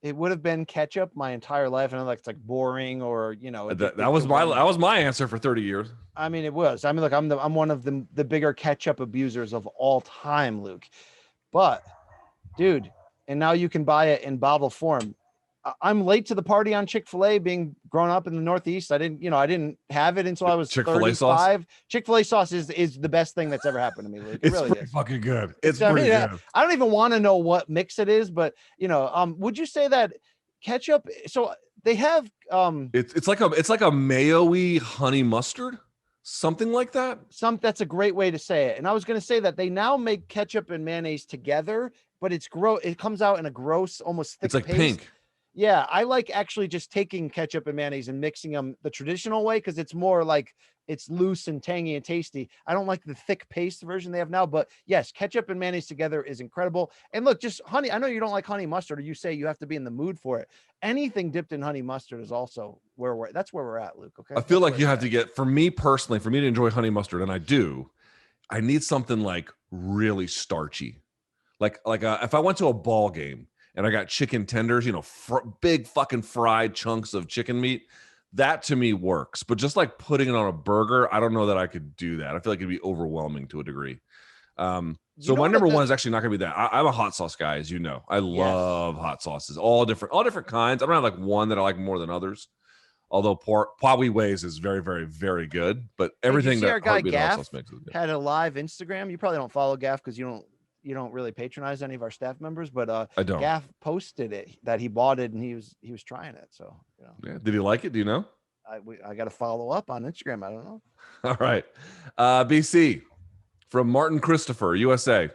It would have been ketchup my entire life. I know it's like boring, or that was my answer for 30 years. I mean, it was. I mean, look, I'm one of the bigger ketchup abusers of all time, Luke. But, dude, and now you can buy it in bottle form. I'm late to the party on Chick-fil-A, being grown up in the Northeast. I didn't have it until I was Chick-fil-A 35. Sauce? Chick-fil-A sauce is the best thing that's ever happened to me, Luke. It it's really pretty is. Fucking good. It's pretty good. I don't even want to know what mix it is, but would you say that ketchup? So they have it's like a mayo-y honey mustard, something like that. That's a great way to say it. And I was going to say that they now make ketchup and mayonnaise together, but it's gross. It comes out in a gross, almost thick. It's like paste. pink. Yeah, I like actually just taking ketchup and mayonnaise and mixing them the traditional way, because it's more like it's loose and tangy and tasty. I don't like the thick paste version they have now, but yes, ketchup and mayonnaise together is incredible. And look, just honey. I know you don't like honey mustard, or you say you have to be in the mood for it. Anything dipped in honey mustard is also that's where we're at, Luke. Okay. I feel like you have to get, for me personally, for me to enjoy honey mustard, and I need something like really starchy. Like if I went to a ball game and I got chicken tenders, big fucking fried chunks of chicken meat, that to me works. But just like putting it on a burger, I don't know that I could do that. I feel like it'd be overwhelming to a degree. So my number 1 is actually not gonna be that. I'm a hot sauce guy, as you know. I love hot sauces, all different kinds. I don't have like one that I like more than others. Although Pawi Ways is very, very, very good, but everything that our guy Gaff makes is good. Had a live Instagram. You probably don't follow Gaff because you don't really patronize any of our staff members, but I don't. Gaff posted it that he bought it and he was trying it. So yeah. Did he like it? Do you know? I got to follow up on Instagram. I don't know. All right, BC from Martin Christopher, USA.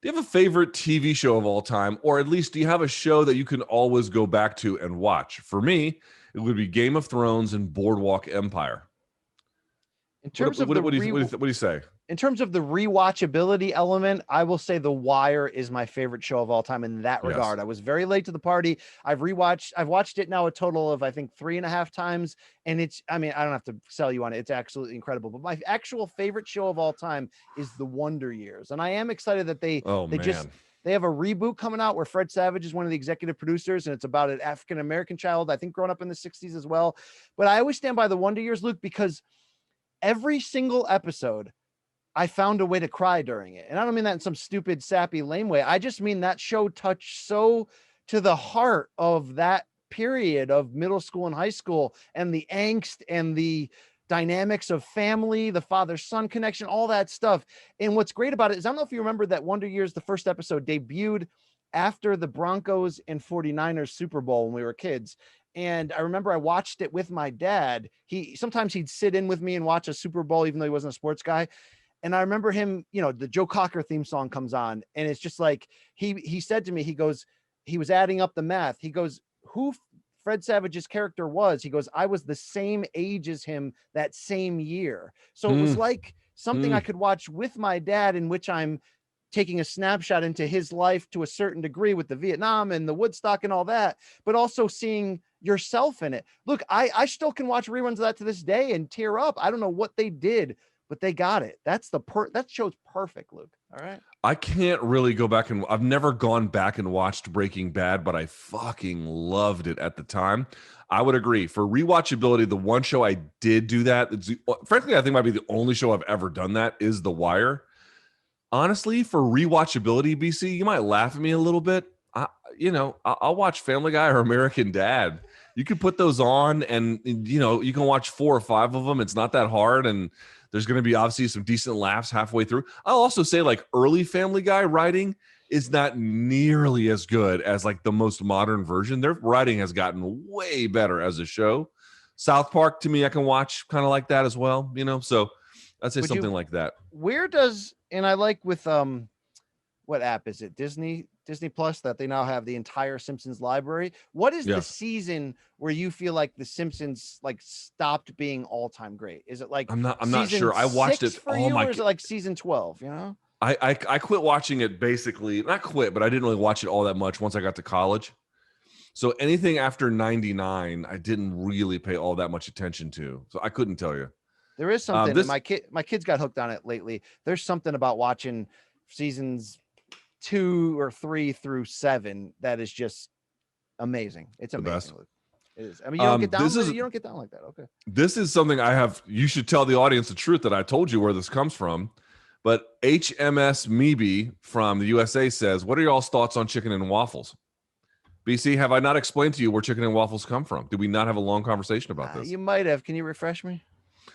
Do you have a favorite TV show of all time, or at least do you have a show that you can always go back to and watch? For me, it would be Game of Thrones and Boardwalk Empire. In terms of what do you say? In terms of the rewatchability element, I will say The Wire is my favorite show of all time in that regard. Yes. I was very late to the party. I've watched it now a total of, I think, 3.5 times. And I don't have to sell you on it. It's absolutely incredible. But my actual favorite show of all time is The Wonder Years. And I am excited that they have a reboot coming out where Fred Savage is one of the executive producers, and it's about an African-American child, I think, growing up in the 60s as well. But I always stand by The Wonder Years, Luke, because every single episode, I found a way to cry during it. And I don't mean that in some stupid, sappy, lame way. I just mean that show touched so to the heart of that period of middle school and high school, and the angst and the dynamics of family, the father-son connection, all that stuff. And what's great about it is, I don't know if you remember that Wonder Years, the first episode debuted after the Broncos and 49ers Super Bowl when we were kids. And I remember I watched it with my dad. Sometimes he'd sit in with me and watch a Super Bowl, even though he wasn't a sports guy. And I remember him, the Joe Cocker theme song comes on, and it's just like, he said to me, he goes, he was adding up the math. He goes, who Fred Savage's character was, he goes, I was the same age as him that same year. So it was like something I could watch with my dad, in which I'm taking a snapshot into his life to a certain degree with the Vietnam and the Woodstock and all that, but also seeing yourself in it. Look, I still can watch reruns of that to this day and tear up. I don't know what they did, but they got it. That show's perfect, Luke. All right. I can't really go back and I've never gone back and watched Breaking Bad, but I fucking loved it at the time. I would agree. For rewatchability, the one show I did do that, frankly, I think might be the only show I've ever done that, is The Wire. Honestly, for rewatchability, BC, you might laugh at me a little bit. I'll watch Family Guy or American Dad. You can put those on and, you can watch 4 or 5 of them. It's not that hard. And there's going to be obviously some decent laughs halfway through. I'll also say, like, early Family Guy writing is not nearly as good as like the most modern version. Their writing has gotten way better as a show. South Park, to me, I can watch kind of like that as well, so I'd say something like that. And I like with, what app is it? Disney Plus, that they now have the entire Simpsons library. What is the season where you feel like the Simpsons like stopped being all-time great? Is it like, I'm not sure. I watched it for you, or is it like season 12, I quit watching it, basically, not quit, but I didn't really watch it all that much once I got to college. So anything after 99, I didn't really pay all that much attention to. So I couldn't tell you. There is something, my kids got hooked on it lately. There's something about watching seasons 2 or 3 through 7 that is just amazing. It's amazing. It is. I mean, you don't get down. You don't get down like that. Okay. This is something I have. You should tell the audience the truth that I told you where this comes from. But HMS Meebe from the USA says, "What are y'all's thoughts on chicken and waffles?" BC, have I not explained to you where chicken and waffles come from? Did we not have a long conversation about this? You might have. Can you refresh me?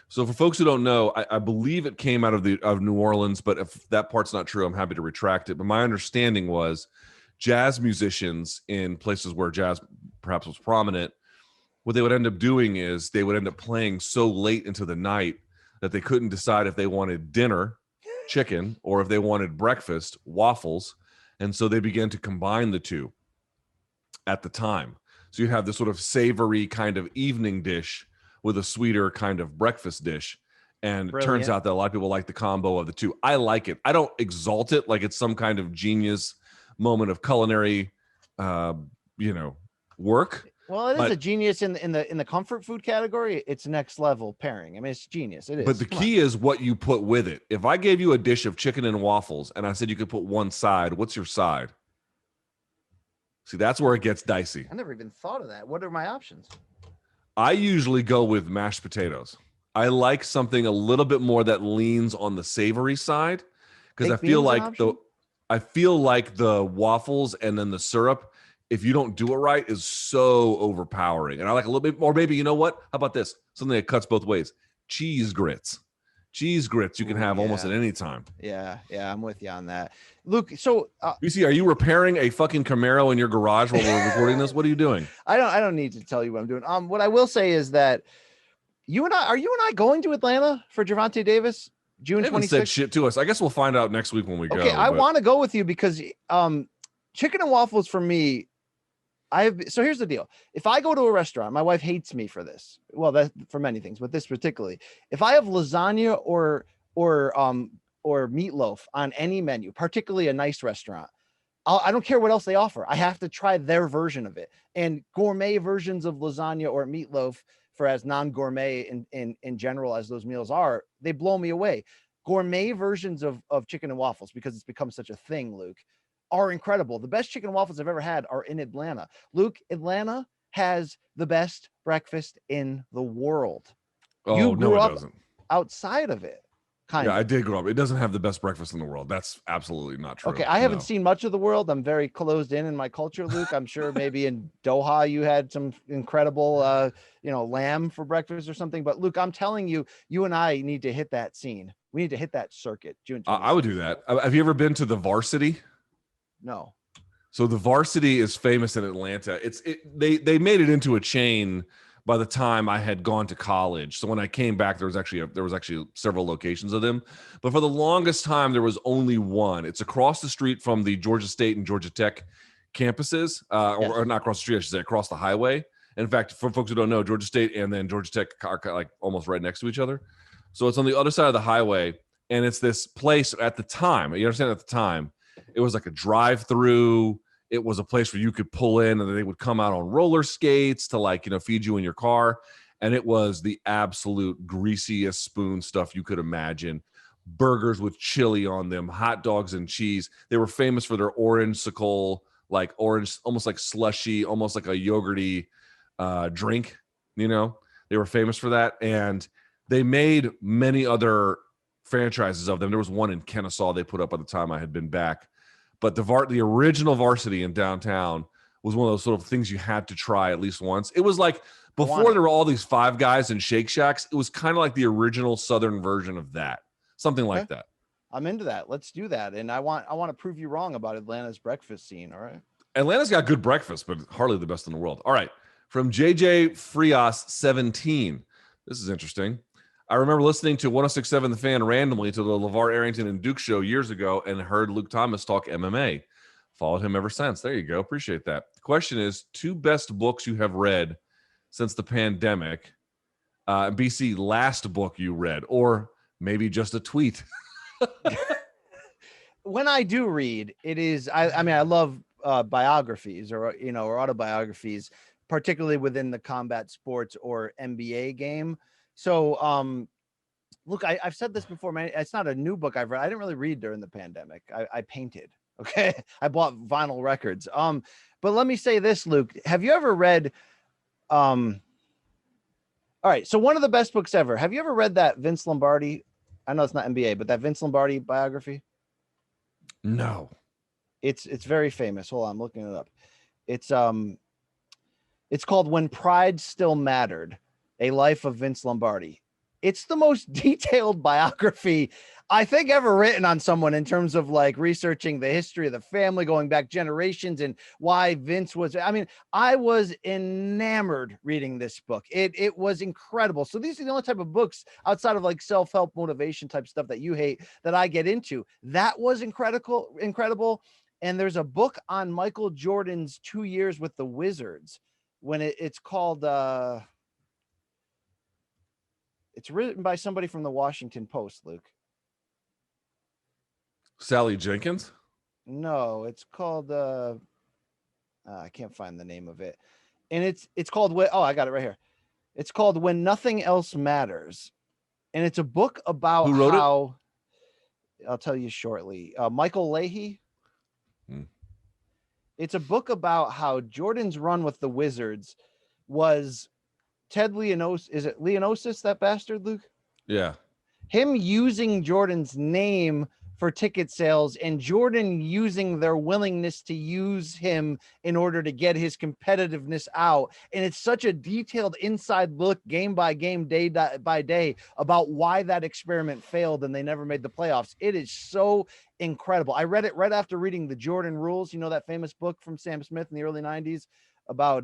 So for folks who don't know, I believe it came out of New Orleans, but if that part's not true, I'm happy to retract it. But my understanding was jazz musicians in places where jazz perhaps was prominent, what they would end up doing is they would end up playing so late into the night that they couldn't decide if they wanted dinner, chicken, or if they wanted breakfast, waffles. And so they began to combine the two at the time. So you have this sort of savory kind of evening dish with a sweeter kind of breakfast dish. And it turns out that a lot of people like the combo of the two. I like it. I don't exalt it like it's some kind of genius moment of culinary, work. Well, it is a genius in the comfort food category. It's next level pairing. I mean, it's genius. It is. But the key is what you put with it. If I gave you a dish of chicken and waffles and I said you could put one side, what's your side? See, that's where it gets dicey. I never even thought of that. What are my options? I usually go with mashed potatoes. I like something a little bit more that leans on the savory side, because I feel like the waffles and then the syrup if you don't do it right, is so overpowering. And I like a little bit more. Maybe, you know what? How about this? Something that cuts both ways. Cheese grits. Cheese grits you can have almost at any time. Yeah, I'm with you on that. Luke, so BC, are you repairing a fucking Camaro in your garage while we're recording this? What are you doing? I don't need to tell you what I'm doing. What I will say is that you and I going to Atlanta for Gervonta Davis June 26th? Said shit to us. I guess we'll find out next week when we go. Okay, I want to go with you because chicken and waffles for me. So here's the deal. If I go to a restaurant, my wife hates me for this. Well, that's for many things, but this particularly. If I have lasagna or meatloaf on any menu, particularly a nice restaurant, I don't care what else they offer. I have to try their version of it. And gourmet versions of lasagna or meatloaf, for as non-gourmet in general as those meals are, they blow me away. Gourmet versions of chicken and waffles, because it's become such a thing, Luke, are incredible. The best chicken and waffles I've ever had are in Atlanta. Luke, Atlanta has the best breakfast in the world. Oh, you grew no, it up doesn't. Outside of it. Kind of. I did grow up. It doesn't have the best breakfast in the world. That's absolutely not true. Okay, I haven't seen much of the world. I'm very closed in my culture, Luke. I'm sure maybe in Doha you had some incredible, lamb for breakfast or something. But Luke, I'm telling you, you and I need to hit that scene. We need to hit that circuit. June 26th. I would do that. Have you ever been to the Varsity? No. So the Varsity is famous in Atlanta. They made it into a chain by the time I had gone to college. So when I came back, there was actually several locations of them. But for the longest time, there was only one. It's across the street from the Georgia State and Georgia Tech campuses, or not across the street, I should say, across the highway. In fact, for folks who don't know, Georgia State and then Georgia Tech are like almost right next to each other. So it's on the other side of the highway, and it's this place at the time. You understand, at the time, it was like a drive-through. It was a place where you could pull in and they would come out on roller skates to feed you in your car. And it was the absolute greasiest spoon stuff you could imagine. Burgers with chili on them, hot dogs and cheese. They were famous for their orange-sicle, like orange, almost like slushy, almost like a yogurty drink. They were famous for that. And they made many other franchises of them. There was one in Kennesaw they put up by the time I had been back. But the original Varsity in downtown was one of those sort of things you had to try at least once. It was like before there were all these Five Guys and Shake Shacks. It was kind of like the original Southern version of that, something like that. I'm into that. Let's do that. And I want to prove you wrong about Atlanta's breakfast scene. All right. Atlanta's got good breakfast, but hardly the best in the world. All right. From JJ Frias 17. This is interesting. I remember listening to 106.7 The Fan randomly to the LeVar Arrington and Duke show years ago and heard Luke Thomas talk MMA. Followed him ever since. There you go. Appreciate that. The question is, 2 best books you have read since the pandemic. BC, last book you read, or maybe just a tweet. When I do read, it is, I love biographies or autobiographies, particularly within the combat sports or NBA game. So, look, I've said this before, man. It's not a new book I've read. I didn't really read during the pandemic. I painted. Okay. I bought vinyl records. But let me say this, Luke, have you ever read, all right. So one of the best books ever. Have you ever read that Vince Lombardi? I know it's not NBA, but that Vince Lombardi biography? No. It's very famous. Hold on, I'm looking it up. It's called When Pride Still Mattered. A Life of Vince Lombardi. It's the most detailed biography I think ever written on someone in terms of researching the history of the family going back generations and why Vince was. I was enamored reading this book. It was incredible. So these are the only type of books outside of self-help motivation type stuff that you hate that I get into. That was incredible. And there's a book on Michael Jordan's 2 years with the Wizards when it's called it's written by somebody from the Washington Post, Luke. Sally Jenkins? No, it's called I can't find the name of it. And it's called I got it right here. It's called When Nothing Else Matters. And it's a book about who wrote it? I'll tell you shortly. Michael Leahy. It's a book about how Jordan's run with the Wizards was Ted Leonosis. Is it Leonosis, that bastard, Luke? Yeah. Him using Jordan's name for ticket sales, and Jordan using their willingness to use him in order to get his competitiveness out. And it's such a detailed inside look, game by game, day by day, about why that experiment failed and they never made the playoffs. It is so incredible. I read it right after reading the Jordan Rules, you know, that famous book from Sam Smith in the early 90s about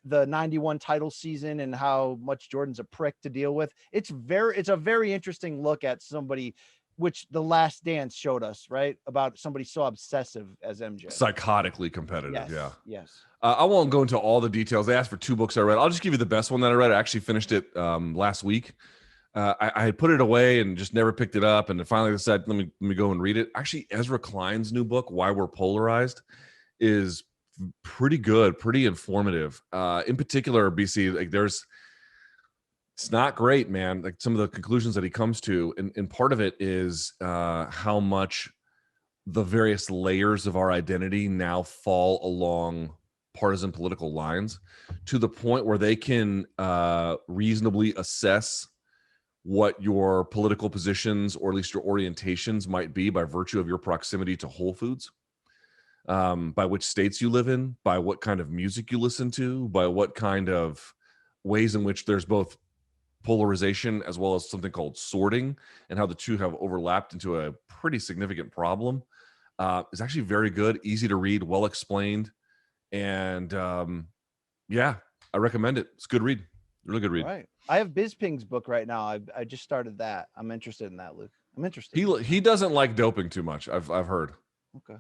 the 91 title season and how much Jordan's a prick to deal with. It's a very interesting look at somebody, which The Last Dance showed us, right? About somebody so obsessive as MJ. Psychotically competitive. Yes, yeah. Yes. I won't go into all the details. They asked for 2 books I read. I'll just give you the best one that I read. I actually finished it last week. I had put it away and just never picked it up. And then finally decided, let me go and read it. Actually, Ezra Klein's new book, Why We're Polarized, is pretty good, pretty informative. In particular, BC, like it's not great, man. Like some of the conclusions that he comes to, and part of it is how much the various layers of our identity now fall along partisan political lines to the point where they can reasonably assess what your political positions or at least your orientations might be by virtue of your proximity to Whole Foods, by which states you live in, by what kind of music you listen to, by what kind of ways in which there's both polarization as well as something called sorting, and how the two have overlapped into a pretty significant problem. It's actually very good, easy to read, well explained, and yeah, I recommend it. It's a good read, really good read. All right, I have Bizping's book right now. I just started that. I'm interested in that, Luke. I'm interested. He doesn't like doping too much. I've heard. Okay.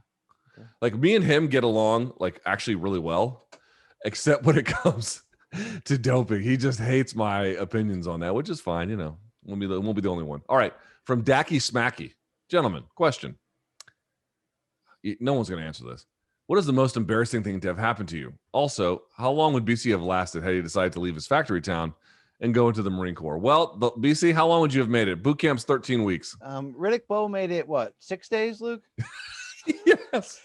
Like me and him get along like actually really well, except when it comes to doping. He just hates my opinions on that, which is fine. You know, won't be the only one. All right, from Dacky Smacky, gentlemen, question. No one's going to answer this. What is the most embarrassing thing to have happened to you? Also, how long would BC have lasted had he decided to leave his factory town and go into the Marine Corps? Well, BC, how long would you have made it? Boot camp's 13 weeks. Riddick Bowe made it, what, 6 days, Luke? Yes.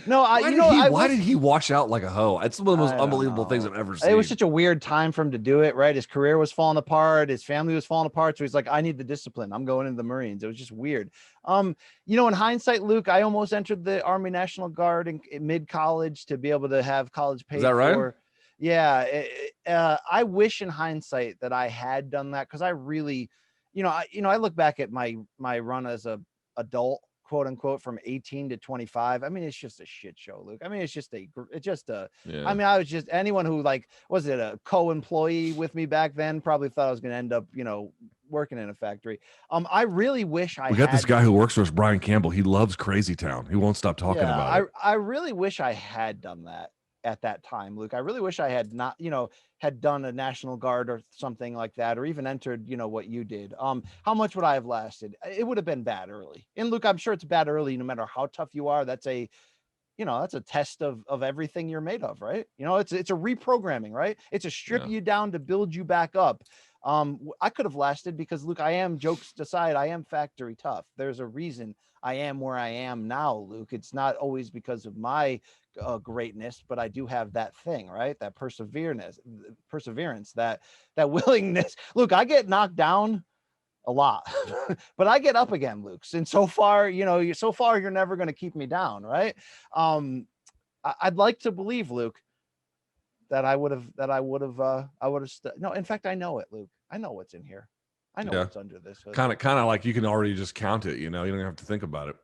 No, why did he wash out like a hoe? It's one of the most unbelievable things I've ever seen. It was such a weird time for him to do it, right? His career was falling apart. His family was falling apart. So he's like, I need the discipline. I'm going into the Marines. It was just weird. In hindsight, Luke, I almost entered the Army National Guard in mid-college to be able to have college paid for. Is that right? Yeah. I wish in hindsight that I had done that, because I really, I look back at my run as a adult, quote unquote, from 18 to 25. I mean, it's just a shit show, Luke. I mean, I mean, I was just, anyone who was it a co-employee with me back then probably thought I was going to end up, working in a factory. I really wish we got this guy who works for us, Brian Campbell. He loves Crazy Town. He won't stop talking about it. I really wish I had done that at that time, Luke. I really wish I had not, had done a National Guard or something like that, or even entered, what you did. How much would I have lasted? It would have been bad early. And Luke, I'm sure it's bad early, no matter how tough you are. That's a test of everything you're made of, right? It's a reprogramming, right? It's a strip you down to build you back up. I could have lasted because, Luke, jokes aside, I am factory tough. There's a reason I am where I am now, Luke. It's not always because of my greatness, but I do have that thing, right? That perseverance, that willingness. Luke, I get knocked down a lot, but I get up again, Luke. And so far, you're never going to keep me down, right? I'd like to believe, Luke, that I would have. No, in fact, I know it, Luke. I know what's in here. I know what's under this. Kind of like you can already just count it. You don't have to think about it.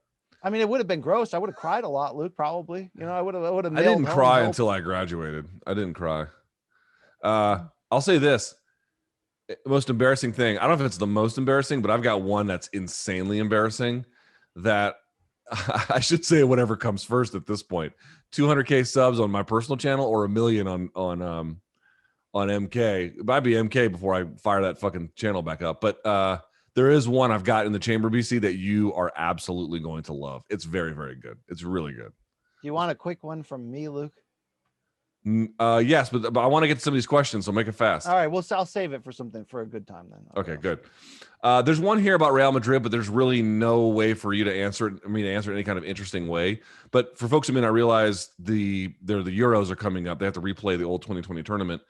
I mean, it would have been gross. I would have cried a lot, Luke. Probably. I would have. I didn't cry until I graduated. I didn't cry. I'll say this: most embarrassing thing. I don't know if it's the most embarrassing, but I've got one that's insanely embarrassing. That I should say whatever comes first at this point. 200K subs on my personal channel or 1 million on MK. It might be MK before I fire that fucking channel back up. But there is one I've got in the chamber, BC, that you are absolutely going to love. It's very, very good. It's really good. Do you want a quick one from me, Luke? Yes, but I want to get to some of these questions, so make it fast. All right, well, I'll save it for a good time then. Okay, good. There's one here about Real Madrid, but there's really no way for you to answer it. I mean, to answer it in any kind of interesting way. But for folks who may not realize, the Euros are coming up. They have to replay the old 2020 tournament,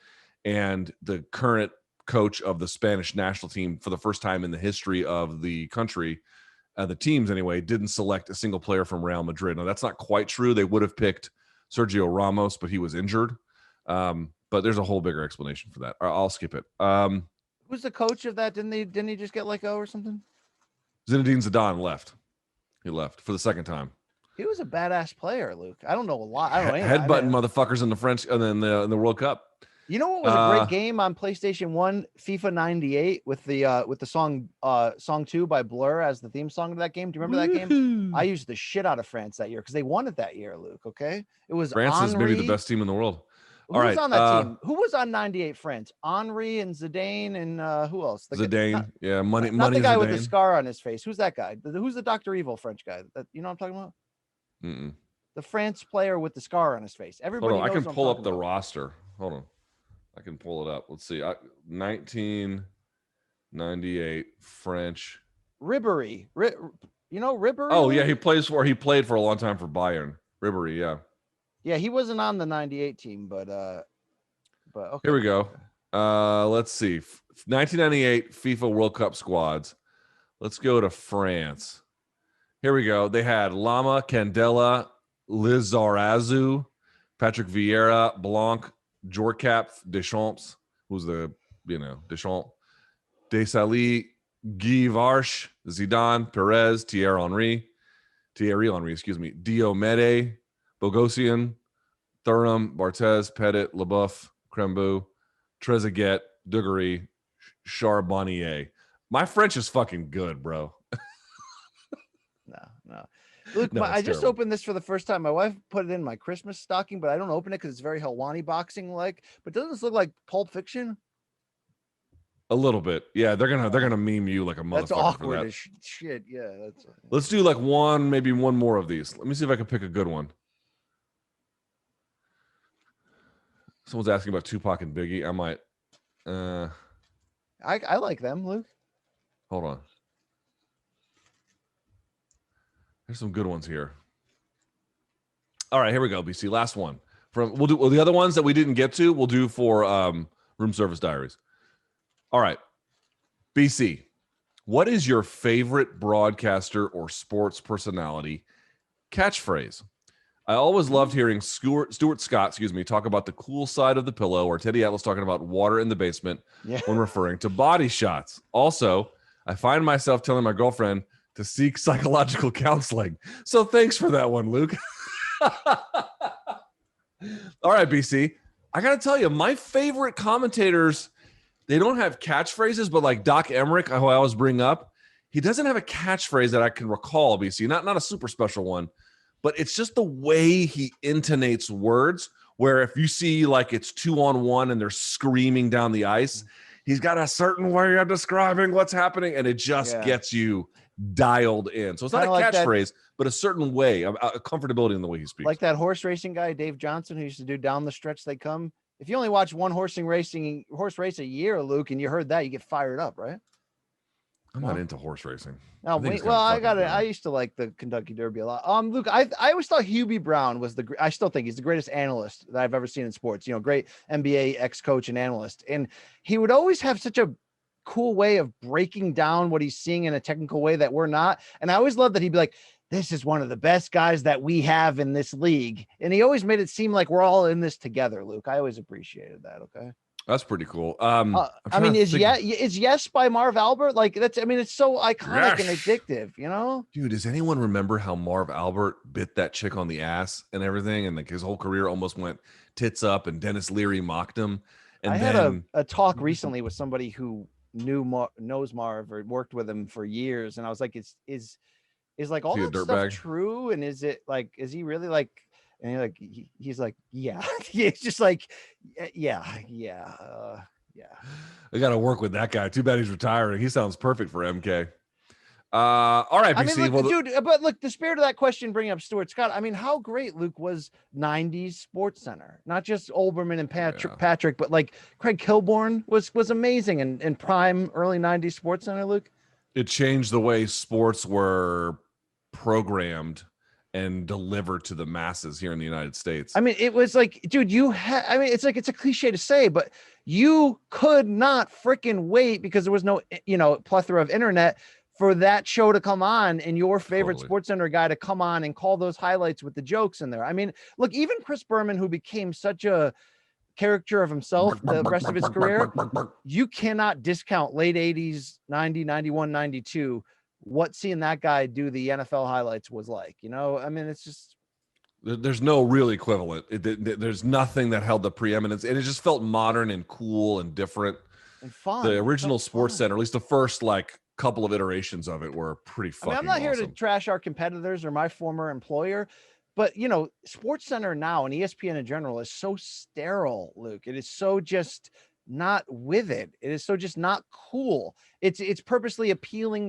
and the current coach of the Spanish national team for the first time in the history of the country, the teams anyway, didn't select a single player from Real Madrid. Now, that's not quite true. They would have picked Sergio Ramos, but he was injured. But there's a whole bigger explanation for that. I'll skip it. Who's the coach of that? Didn't he just get let go or something? Zinedine Zidane left. He left for the second time. He was a badass player, Luke. I don't know a lot. I don't know headbutting motherfuckers in the French and then the World Cup. You know what was a great game on PlayStation 1? FIFA 98 with the song 2 by Blur as the theme song of that game. Do you remember that game? I used the shit out of France that year because they won it that year, Luke. Okay. It was France Henry. is maybe the best team in the world. Who was on that team? Who was on 98 France? Henry and Zidane and who else? Zidane. Money the guy Zidane. With the scar on his face. Who's that guy? Who's the Dr. Evil French guy? You know what I'm talking about? Mm-mm. The France player with the scar on his face. Everybody knows I can pull up the about. roster. Hold on. I can pull it up. Let's see. 1998 French. Ribéry. You know Ribéry? Oh, yeah. He played for a long time for Bayern. Ribéry, yeah. Yeah, he wasn't on the 98 team, but okay. Here we go. Let's see. 1998 FIFA World Cup squads. Let's go to France. Here we go. They had Lama, Candela, Lizarazu, Patrick Vieira, Blanc, Jorcap, Deschamps, who's Deschamps, Desailly, Guy Varche, Zidane, Perez, Thierry Henry, Diomede, Bogosian, Thuram, Barthez, Petit, Leboeuf, Crembu, Trezeguet, Dugarry, Charbonnier. My French is fucking good, bro. No. Luke, I just opened this for the first time. My wife put it in my Christmas stocking, but I don't open it because it's very Helwani boxing like. But doesn't this look like Pulp Fiction? A little bit, yeah. They're gonna meme you like a motherfucker. That's awkward for that. as shit. Yeah, that's. Let's do like maybe one more of these. Let me see if I can pick a good one. Someone's asking about Tupac and Biggie. I might. I like them, Luke. Hold on. There's some good ones here. All right, here we go, BC. Last one. We'll do the other ones that we didn't get to. We'll do for Room Service Diaries. All right, BC. What is your favorite broadcaster or sports personality catchphrase? I always loved hearing Stuart Scott, talk about the cool side of the pillow, or Teddy Atlas talking about water in the basement when referring to body shots. Also, I find myself telling my girlfriend to seek psychological counseling. So thanks for that one, Luke. All right, BC. I got to tell you, my favorite commentators, they don't have catchphrases, but like Doc Emmerich, who I always bring up, he doesn't have a catchphrase that I can recall, BC. Not a super special one, but it's just the way he intonates words, where if you see like it's 2-on-1 and they're screaming down the ice, he's got a certain way of describing what's happening, and it just gets you dialed in. So it's not a catchphrase, but a certain way, a comfortability in the way he speaks. Like that horse racing guy, Dave Johnson, who used to do Down the Stretch They Come. If you only watch one horse race a year, Luke, and you heard that, you get fired up, right? I'm not into horse racing. No, I used to like the Kentucky Derby a lot. Luke, I always thought Hubie Brown was I still think he's the greatest analyst that I've ever seen in sports. Great NBA ex-coach and analyst. And he would always have such a cool way of breaking down what he's seeing in a technical way that we're not. And I always loved that he'd be like, this is one of the best guys that we have in this league. And he always made it seem like we're all in this together, Luke. I always appreciated that. Okay. That's pretty cool. Is Yes by Marv Albert? Like it's so iconic and addictive, Dude, does anyone remember how Marv Albert bit that chick on the ass and everything? And like his whole career almost went tits up, and Dennis Leary mocked him. And I had a talk recently with somebody who knows Marv or worked with him for years. And I was like, is like all that stuff true? And is he really like, and he's like, yeah, it's just like, yeah. I got to work with that guy. Too bad he's retiring. He sounds perfect for MK. All right, BC. Dude, but look, the spirit of that question, bringing up Stuart Scott. I mean, how great, Luke, was 90s Sports Center? Not just Olbermann and Patrick, but like Craig Kilborn was amazing in prime early 90s Sports Center, Luke. It changed the way sports were programmed and deliver to the masses here in the United States. I mean, it was like, dude, I mean, it's like, it's a cliche to say, but you could not freaking wait because there was no, plethora of internet for that show to come on and your favorite Sports Center guy to come on and call those highlights with the jokes in there. I mean, look, even Chris Berman, who became such a character of himself the rest of his career, you cannot discount late 80s, 90, 91, 92, what seeing that guy do the NFL highlights was like. I mean, it's just, there's no real equivalent. There's nothing that held the preeminence, and it just felt modern and cool and different and fun. The original Sports Center, at least the first couple of iterations of it, were pretty fucking I'm not awesome. Here to trash our competitors or my former employer, but Sports Center now and ESPN in general is so sterile, Luke. It is so just not with it. It is so just not cool. It's purposely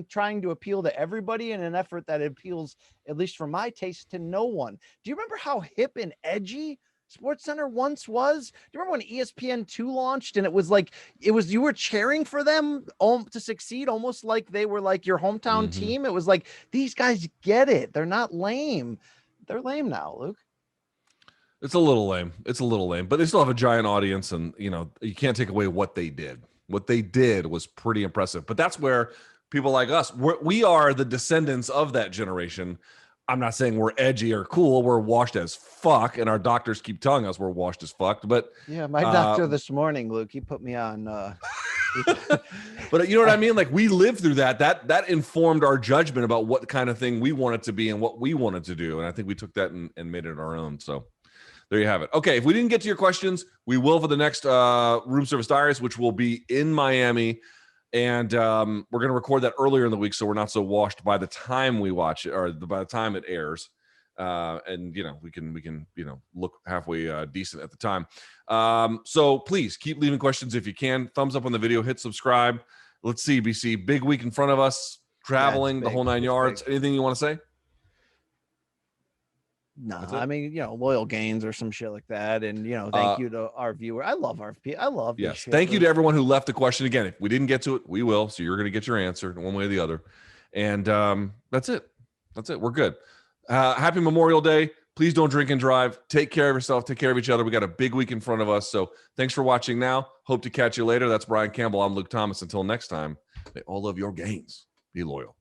trying to appeal to everybody in an effort that appeals, at least for my taste, to no one. Do you remember how hip and edgy Sports Center once was? Do you remember when ESPN2 launched and it was you were cheering for them to succeed, almost like they were like your hometown team? It was like, these guys get it. They're not lame. They're lame now, Luke. It's a little lame. But they still have a giant audience, and you can't take away what they did. What they did was pretty impressive. But that's where people like us, we are the descendants of that generation. I'm not saying we're edgy or cool. We're washed as fuck, and our doctors keep telling us we're washed as fuck. But yeah, my doctor this morning, Luke, he put me on. But you know what I mean? Like, we lived through that. That informed our judgment about what kind of thing we wanted to be and what we wanted to do. And I think we took that and made it our own. So there you have it. Okay, if we didn't get to your questions, we will for the next Room Service Diaries, which will be in Miami. And we're going to record that earlier in the week so we're not so washed by the time we watch it, or by the time it airs. And we can look halfway decent at the time. So please keep leaving questions if you can. Thumbs up on the video, hit subscribe. Let's see, BC, big week in front of us, traveling, the whole 9 yards. Anything you want to say? No, I mean, loyal gains or some shit like that. And, thank you to our viewer. I love RFP. I love this shit. Thank you to everyone who left a question. Again, if we didn't get to it, we will. So you're going to get your answer one way or the other. And that's it. We're good. Happy Memorial Day. Please don't drink and drive. Take care of yourself. Take care of each other. We got a big week in front of us. So thanks for watching now. Hope to catch you later. That's Brian Campbell. I'm Luke Thomas. Until next time, may all of your gains be loyal.